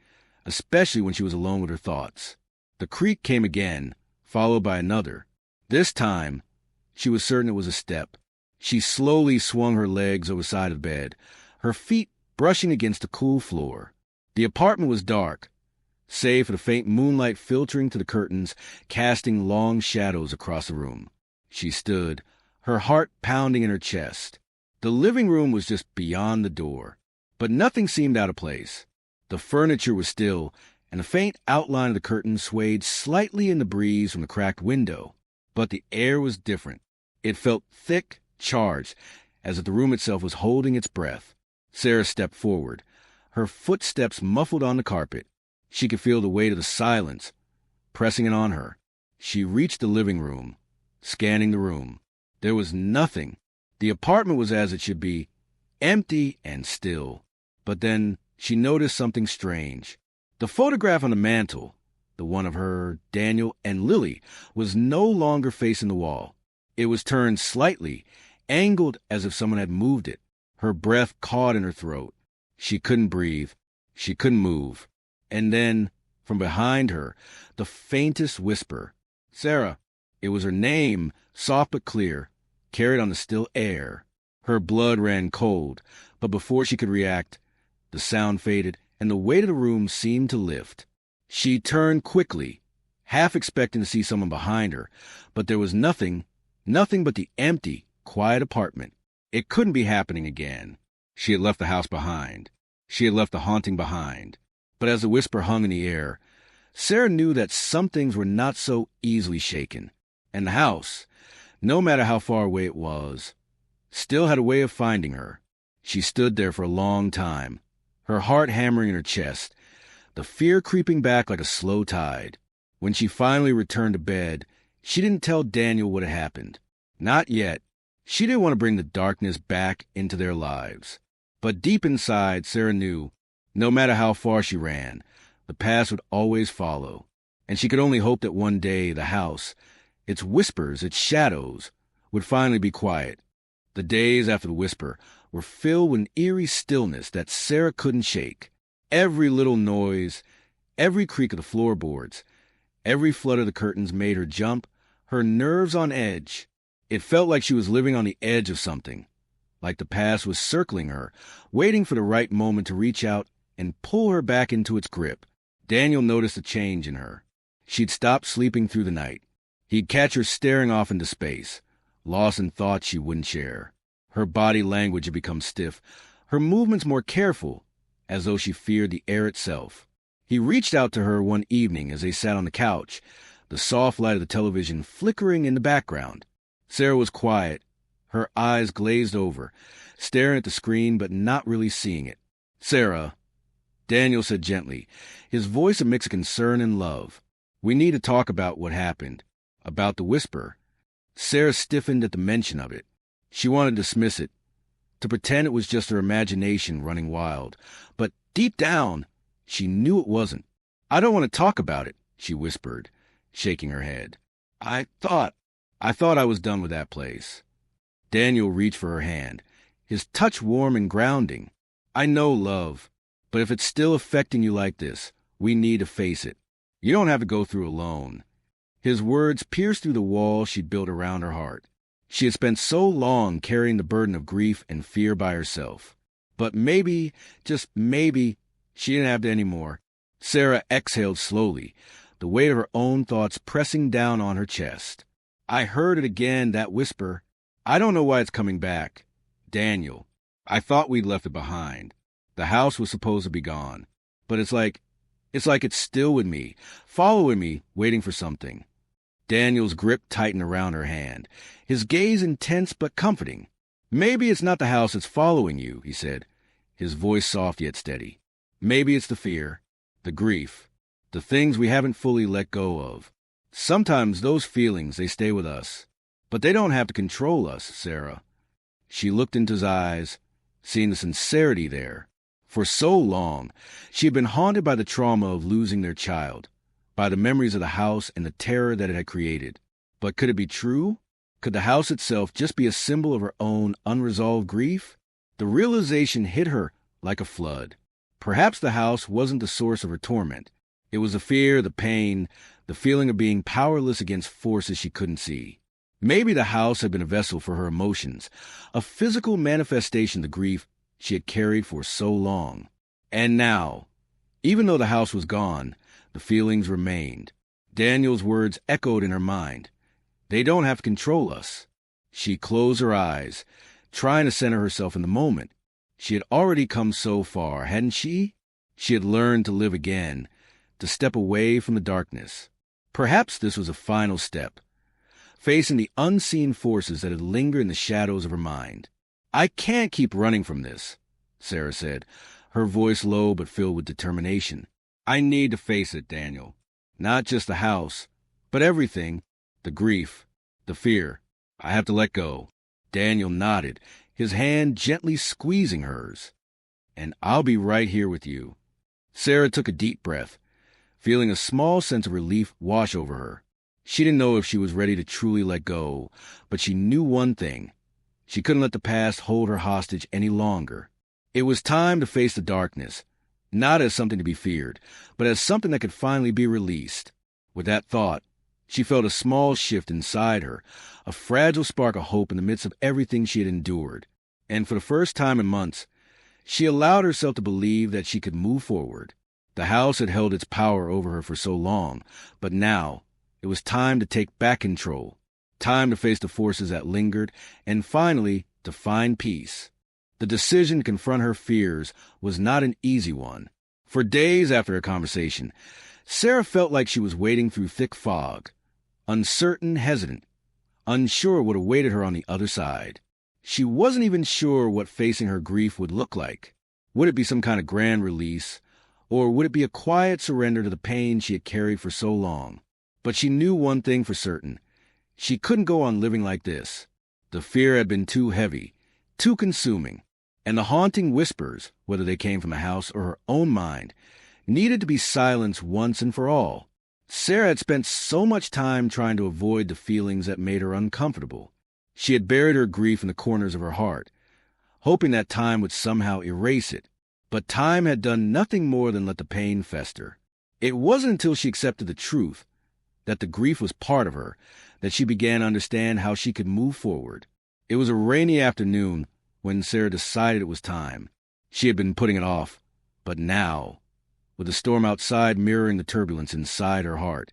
especially when she was alone with her thoughts. The creak came again, followed by another. This time, she was certain it was a step. She slowly swung her legs over the side of the bed, her feet brushing against the cool floor. The apartment was dark, save for the faint moonlight filtering through the curtains, casting long shadows across the room. She stood, her heart pounding in her chest. The living room was just beyond the door, but nothing seemed out of place. The furniture was still, and the faint outline of the curtain swayed slightly in the breeze from the cracked window. But the air was different. It felt thick, charged, as if the room itself was holding its breath. Sarah stepped forward, her footsteps muffled on the carpet. She could feel the weight of the silence pressing in on her. She reached the living room, scanning the room. There was nothing. The apartment was as it should be, empty and still. But then she noticed something strange. The photograph on the mantel, the one of her, Daniel, and Lily, was no longer facing the wall. It was turned slightly, angled as if someone had moved it. Her breath caught in her throat. She couldn't breathe. She couldn't move. And then, from behind her, the faintest whisper. Sarah. It was her name, soft but clear, carried on the still air. Her blood ran cold, but before she could react, the sound faded, and the weight of the room seemed to lift. She turned quickly, half expecting to see someone behind her, but there was nothing but the empty, quiet apartment. It couldn't be happening again. She had left the house behind. She had left the haunting behind. But as the whisper hung in the air, Sarah knew that some things were not so easily shaken. And the house, no matter how far away it was, still had a way of finding her. She stood there for a long time, her heart hammering in her chest, the fear creeping back like a slow tide. When she finally returned to bed, she didn't tell Daniel what had happened. Not yet. She didn't want to bring the darkness back into their lives. But deep inside, Sarah knew, no matter how far she ran, the past would always follow. And she could only hope that one day the house, its whispers, its shadows, would finally be quiet. The days after the whisper were filled with an eerie stillness that Sarah couldn't shake. Every little noise, every creak of the floorboards, every flutter of the curtains made her jump, her nerves on edge. It felt like she was living on the edge of something, like the past was circling her, waiting for the right moment to reach out and pull her back into its grip. Daniel noticed a change in her. She'd stopped sleeping through the night. He'd catch her staring off into space, lost in thoughts she wouldn't share. Her body language had become stiff, her movements more careful, as though she feared the air itself. He reached out to her one evening as they sat on the couch, the soft light of the television flickering in the background. Sarah was quiet, her eyes glazed over, staring at the screen but not really seeing it. Sarah, Daniel said gently, his voice a mix of concern and love. We need to talk about what happened, about the whisper. Sarah stiffened at the mention of it. She wanted to dismiss it, to pretend it was just her imagination running wild. But deep down, she knew it wasn't. I don't want to talk about it, she whispered, shaking her head. I thought I was done with that place. Daniel reached for her hand, his touch warm and grounding. I know, love, but if it's still affecting you like this, we need to face it. You don't have to go through alone. His words pierced through the wall she'd built around her heart. She had spent so long carrying the burden of grief and fear by herself. But maybe, just maybe, she didn't have to anymore. Sarah exhaled slowly, the weight of her own thoughts pressing down on her chest. I heard it again, that whisper. I don't know why it's coming back. Daniel, I thought we'd left it behind. The house was supposed to be gone. But it's like it's still with me, following me, waiting for something. Daniel's grip tightened around her hand, his gaze intense but comforting. Maybe it's not the house that's following you, he said, his voice soft yet steady. Maybe it's the fear, the grief, the things we haven't fully let go of. Sometimes those feelings, they stay with us. But they don't have to control us, Sarah. She looked into his eyes, seeing the sincerity there. For so long, she had been haunted by the trauma of losing their child, by the memories of the house and the terror that it had created. But could it be true? Could the house itself just be a symbol of her own unresolved grief? The realization hit her like a flood. Perhaps the house wasn't the source of her torment. It was the fear, the pain, the feeling of being powerless against forces she couldn't see. Maybe the house had been a vessel for her emotions, a physical manifestation of the grief she had carried for so long. And now, even though the house was gone, the feelings remained. Daniel's words echoed in her mind. They don't have to control us. She closed her eyes, trying to center herself in the moment. She had already come so far, hadn't she? She had learned to live again, to step away from the darkness. Perhaps this was a final step, facing the unseen forces that had lingered in the shadows of her mind. I can't keep running from this, Sarah said, her voice low but filled with determination. I need to face it, Daniel. Not just the house, but everything. The grief, the fear. I have to let go. Daniel nodded, his hand gently squeezing hers. And I'll be right here with you. Sarah took a deep breath, feeling a small sense of relief wash over her. She didn't know if she was ready to truly let go, but she knew one thing. She couldn't let the past hold her hostage any longer. It was time to face the darkness, not as something to be feared, but as something that could finally be released. With that thought, she felt a small shift inside her, a fragile spark of hope in the midst of everything she had endured. And for the first time in months, she allowed herself to believe that she could move forward. The house had held its power over her for so long, but now it was time to take back control, time to face the forces that lingered, and finally to find peace. The decision to confront her fears was not an easy one. For days after her conversation, Sarah felt like she was wading through thick fog, uncertain, hesitant, unsure what awaited her on the other side. She wasn't even sure what facing her grief would look like. Would it be some kind of grand release, or would it be a quiet surrender to the pain she had carried for so long? But she knew one thing for certain. She couldn't go on living like this. The fear had been too heavy, too consuming, and the haunting whispers, whether they came from the house or her own mind, needed to be silenced once and for all. Sarah had spent so much time trying to avoid the feelings that made her uncomfortable. She had buried her grief in the corners of her heart, hoping that time would somehow erase it. But time had done nothing more than let the pain fester. It wasn't until she accepted the truth, that the grief was part of her, that she began to understand how she could move forward. It was a rainy afternoon when Sarah decided it was time. She had been putting it off, but now, with the storm outside mirroring the turbulence inside her heart,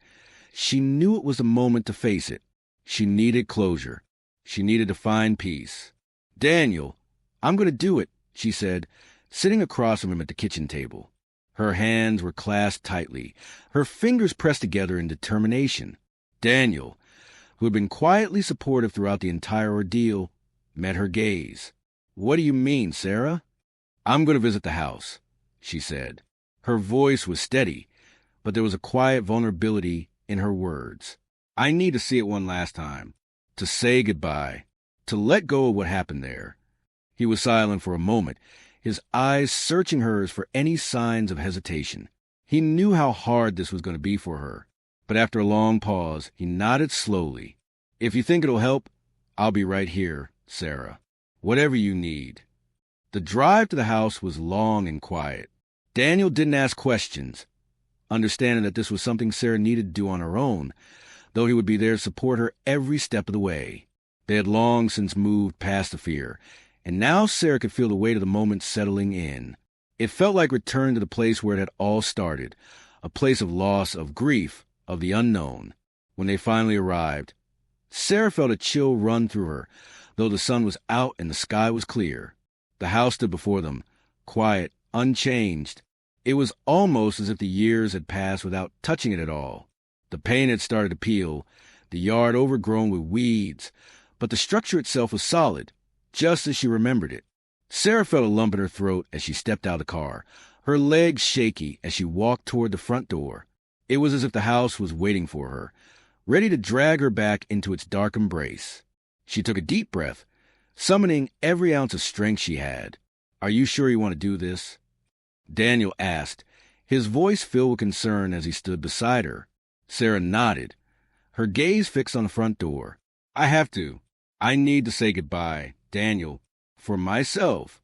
she knew it was the moment to face it. She needed closure. She needed to find peace. "Daniel, I'm going to do it," she said, sitting across from him at the kitchen table. Her hands were clasped tightly, her fingers pressed together in determination. Daniel, who had been quietly supportive throughout the entire ordeal, met her gaze. "What do you mean, Sarah?" "I'm going to visit the house," she said. Her voice was steady, but there was a quiet vulnerability in her words. "I need to see it one last time, to say goodbye, to let go of what happened there." He was silent for a moment, his eyes searching hers for any signs of hesitation. He knew how hard this was going to be for her, but after a long pause, he nodded slowly. "If you think it'll help, I'll be right here, Sarah. Whatever you need." The drive to the house was long and quiet. Daniel didn't ask questions, understanding that this was something Sarah needed to do on her own, though he would be there to support her every step of the way. They had long since moved past the fear, and now Sarah could feel the weight of the moment settling in. It felt like returning to the place where it had all started, a place of loss, of grief, of the unknown. When they finally arrived, Sarah felt a chill run through her, though the sun was out and the sky was clear. The house stood before them, quiet, unchanged. It was almost as if the years had passed without touching it at all. The paint had started to peel, the yard overgrown with weeds, but the structure itself was solid, just as she remembered it. Sarah felt a lump in her throat as she stepped out of the car, her legs shaky as she walked toward the front door. It was as if the house was waiting for her, ready to drag her back into its dark embrace. She took a deep breath, summoning every ounce of strength she had. "Are you sure you want to do this?" Daniel asked, his voice filled with concern as he stood beside her. Sarah nodded, her gaze fixed on the front door. I have to. I need to say goodbye, Daniel, for myself.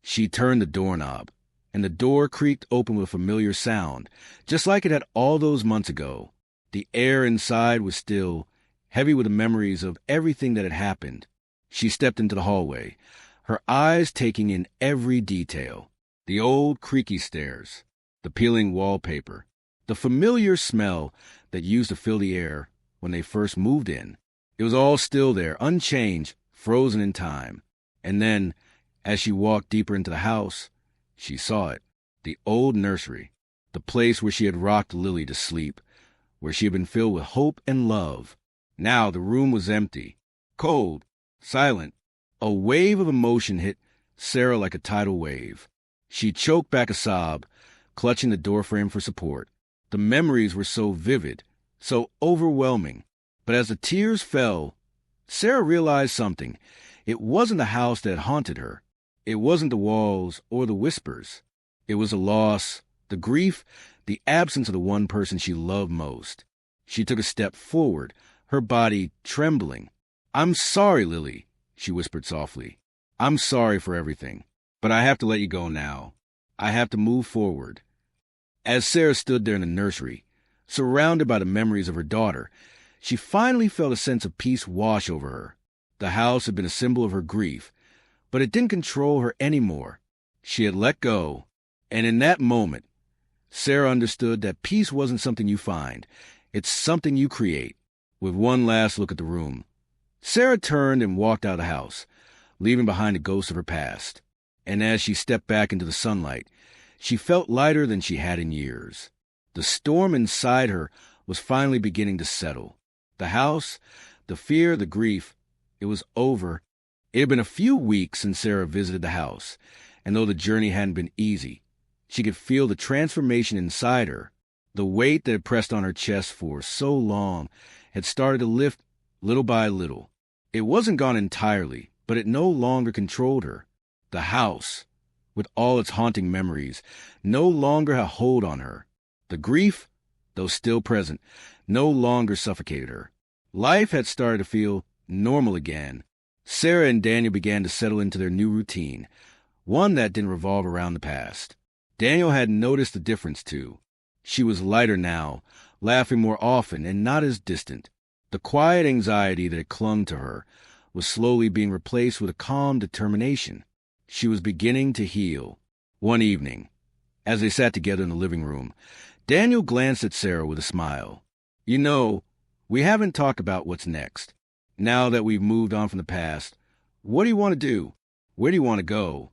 She turned the doorknob, and the door creaked open with a familiar sound, just like it had all those months ago. The air inside was still, heavy with the memories of everything that had happened. She stepped into the hallway, her eyes taking in every detail. The old creaky stairs, the peeling wallpaper, the familiar smell that used to fill the air when they first moved in. It was all still there, unchanged, frozen in time. And then, as she walked deeper into the house, she saw it. The old nursery, the place where she had rocked Lily to sleep, where she had been filled with hope and love. Now the room was empty, cold, silent. A wave of emotion hit Sarah like a tidal wave. She choked back a sob, clutching the doorframe for support. The memories were so vivid, so overwhelming. But as the tears fell, Sarah realized something. It wasn't the house that haunted her. It wasn't the walls or the whispers. It was the loss, the grief, the absence of the one person she loved most. She took a step forward, her body trembling. "I'm sorry, Lily," she whispered softly. "I'm sorry for everything. But I have to let you go now. I have to move forward." As Sarah stood there in the nursery, surrounded by the memories of her daughter, she finally felt a sense of peace wash over her. The house had been a symbol of her grief, but it didn't control her anymore. She had let go, and in that moment, Sarah understood that peace wasn't something you find. It's something you create. With one last look at the room, Sarah turned and walked out of the house, leaving behind the ghosts of her past. And as she stepped back into the sunlight, she felt lighter than she had in years. The storm inside her was finally beginning to settle. The house, the fear, the grief, it was over. It had been a few weeks since Sarah visited the house, and though the journey hadn't been easy, she could feel the transformation inside her. The weight that had pressed on her chest for so long had started to lift little by little. It wasn't gone entirely, but it no longer controlled her. The house, with all its haunting memories, no longer had hold on her. The grief, though still present, no longer suffocated her. Life had started to feel normal again. Sarah and Daniel began to settle into their new routine, one that didn't revolve around the past. Daniel had noticed the difference, too. She was lighter now, laughing more often and not as distant. The quiet anxiety that had clung to her was slowly being replaced with a calm determination. She was beginning to heal. One evening, as they sat together in the living room, Daniel glanced at Sarah with a smile. "You know, we haven't talked about what's next. Now that we've moved on from the past, what do you want to do? Where do you want to go?"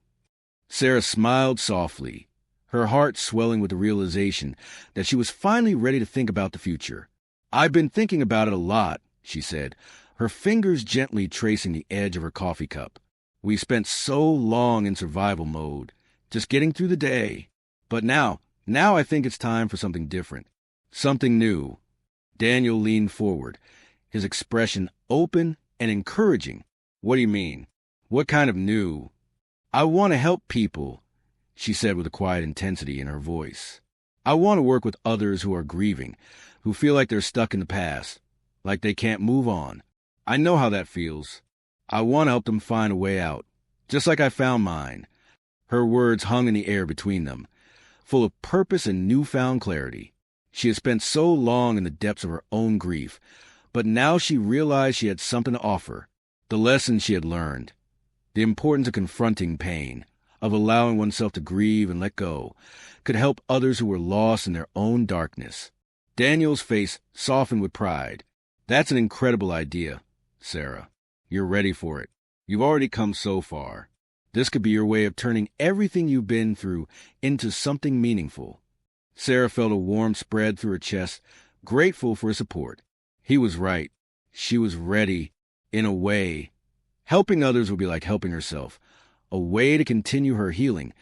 Sarah smiled softly, her heart swelling with the realization that she was finally ready to think about the future. "I've been thinking about it a lot," she said, her fingers gently tracing the edge of her coffee cup. "We spent so long in survival mode, just getting through the day. But now I think it's time for something different, something new." Daniel leaned forward, his expression open and encouraging. "What do you mean? What kind of new?" "I want to help people," she said with a quiet intensity in her voice. "I want to work with others who are grieving, who feel like they're stuck in the past, like they can't move on. I know how that feels. I want to help them find a way out, just like I found mine." Her words hung in the air between them, full of purpose and newfound clarity. She had spent so long in the depths of her own grief, but now she realized she had something to offer. The lessons she had learned, the importance of confronting pain, of allowing oneself to grieve and let go, could help others who were lost in their own darkness. Daniel's face softened with pride. "That's an incredible idea, Sarah. You're ready for it. You've already come so far. This could be your way of turning everything you've been through into something meaningful." Sarah felt a warmth spread through her chest, grateful for his support. He was right. She was ready, in a way. Helping others would be like helping herself, a way to continue her healing,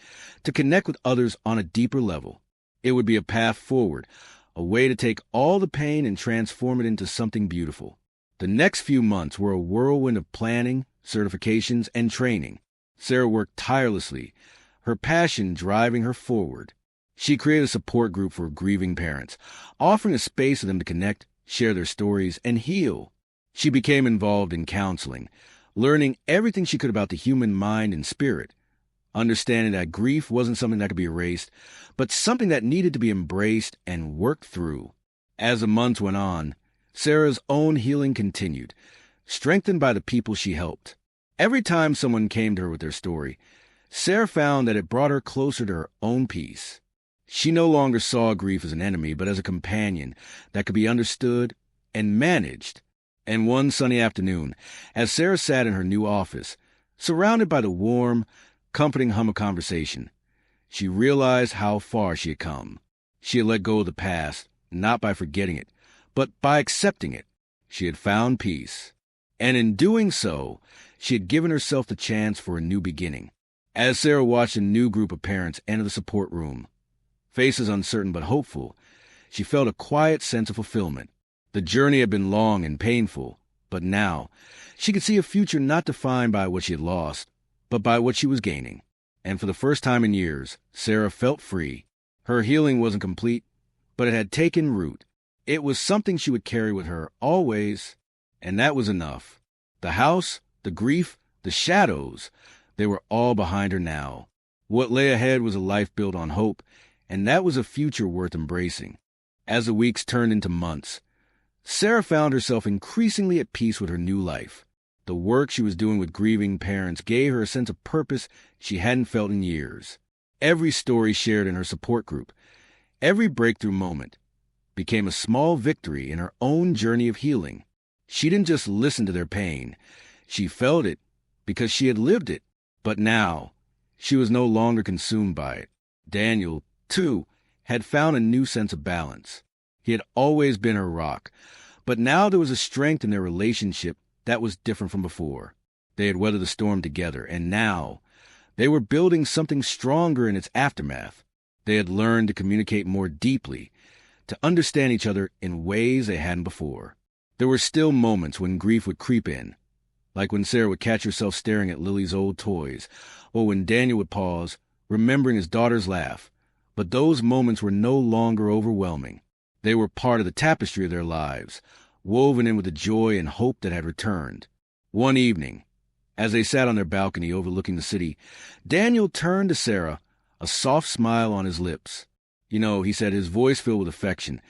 to connect with others on a deeper level. It would be a path forward, a way to take all the pain and transform it into something beautiful. The next few months were a whirlwind of planning, certifications, and training. Sarah worked tirelessly, her passion driving her forward. She created a support group for grieving parents, offering a space for them to connect, share their stories, and heal. She became involved in counseling, learning everything she could about the human mind and spirit, understanding that grief wasn't something that could be erased, but something that needed to be embraced and worked through. As the months went on, Sarah's own healing continued, strengthened by the people she helped. Every time someone came to her with their story, Sarah found that it brought her closer to her own peace. She no longer saw grief as an enemy, but as a companion that could be understood and managed. And one sunny afternoon, as Sarah sat in her new office, surrounded by the warm, comforting hum of conversation, she realized how far she had come. She had let go of the past, not by forgetting it, but by accepting it. She had found peace. And in doing so, she had given herself the chance for a new beginning. As Sarah watched a new group of parents enter the support room, faces uncertain but hopeful, she felt a quiet sense of fulfillment. The journey had been long and painful, but now she could see a future not defined by what she had lost, but by what she was gaining. And for the first time in years, Sarah felt free. Her healing wasn't complete, but it had taken root. It was something she would carry with her always, and that was enough. The house, the grief, the shadows, they were all behind her now. What lay ahead was a life built on hope, and that was a future worth embracing. As the weeks turned into months, Sarah found herself increasingly at peace with her new life. The work she was doing with grieving parents gave her a sense of purpose she hadn't felt in years. Every story shared in her support group, every breakthrough moment, became a small victory in her own journey of healing. She didn't just listen to their pain. She felt it because she had lived it. But now, she was no longer consumed by it. Daniel, too, had found a new sense of balance. He had always been her rock, but now there was a strength in their relationship that was different from before. They had weathered the storm together, and now they were building something stronger in its aftermath. They had learned to communicate more deeply, to understand each other in ways they hadn't before. There were still moments when grief would creep in, like when Sarah would catch herself staring at Lily's old toys, or when Daniel would pause, remembering his daughter's laugh. But those moments were no longer overwhelming. They were part of the tapestry of their lives, woven in with the joy and hope that had returned. One evening, as they sat on their balcony overlooking the city, Daniel turned to Sarah, a soft smile on his lips. "You know," he said, his voice filled with affection,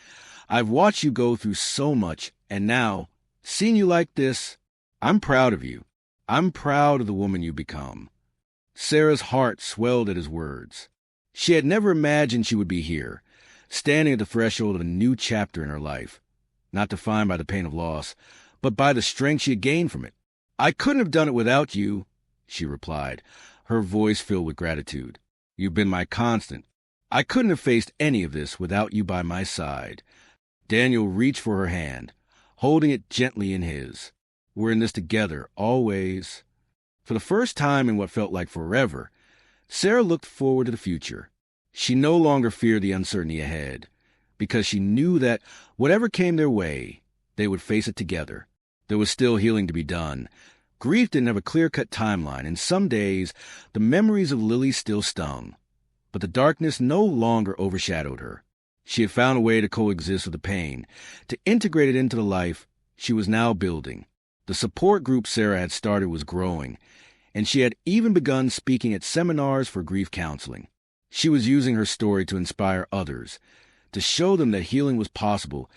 "I've watched you go through so much, and now, seeing you like this, I'm proud of you. I'm proud of the woman you become." Sarah's heart swelled at his words. She had never imagined she would be here, standing at the threshold of a new chapter in her life, not defined by the pain of loss, but by the strength she had gained from it. "I couldn't have done it without you," she replied, her voice filled with gratitude. "You've been my constant. I couldn't have faced any of this without you by my side." Daniel reached for her hand, holding it gently in his. "We're in this together, always." For the first time in what felt like forever, Sarah looked forward to the future. She no longer feared the uncertainty ahead, because she knew that whatever came their way, they would face it together. There was still healing to be done. Grief didn't have a clear-cut timeline, and some days the memories of Lily still stung. But the darkness no longer overshadowed her. She had found a way to coexist with the pain, to integrate it into the life she was now building. The support group Sarah had started was growing, and she had even begun speaking at seminars for grief counseling. She was using her story to inspire others, to show them that healing was possible,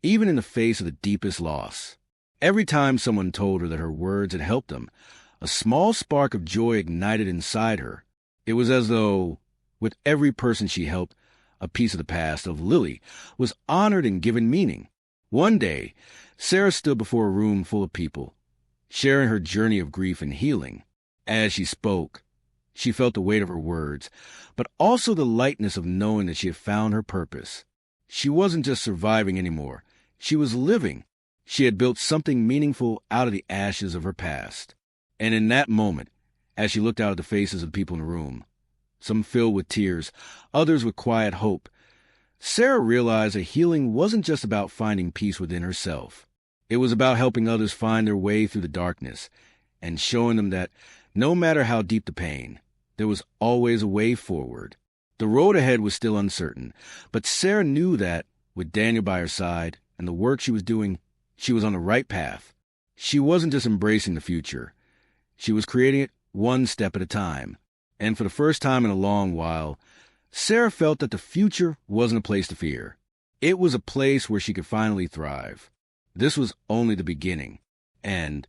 even in the face of the deepest loss. Every time someone told her that her words had helped them, a small spark of joy ignited inside her. It was as though, with every person she helped, a piece of the past of Lily was honored and given meaning. One day, Sarah stood before a room full of people, sharing her journey of grief and healing. As she spoke, she felt the weight of her words, but also the lightness of knowing that she had found her purpose. She wasn't just surviving anymore. She was living. She had built something meaningful out of the ashes of her past. And in that moment, as she looked out at the faces of the people in the room, some filled with tears, others with quiet hope, Sarah realized that healing wasn't just about finding peace within herself. It was about helping others find their way through the darkness and showing them that no matter how deep the pain, there was always a way forward. The road ahead was still uncertain, but Sarah knew that, with Daniel by her side and the work she was doing, she was on the right path. She wasn't just embracing the future. She was creating it one step at a time. And for the first time in a long while, Sarah felt that the future wasn't a place to fear. It was a place where she could finally thrive. This was only the beginning. And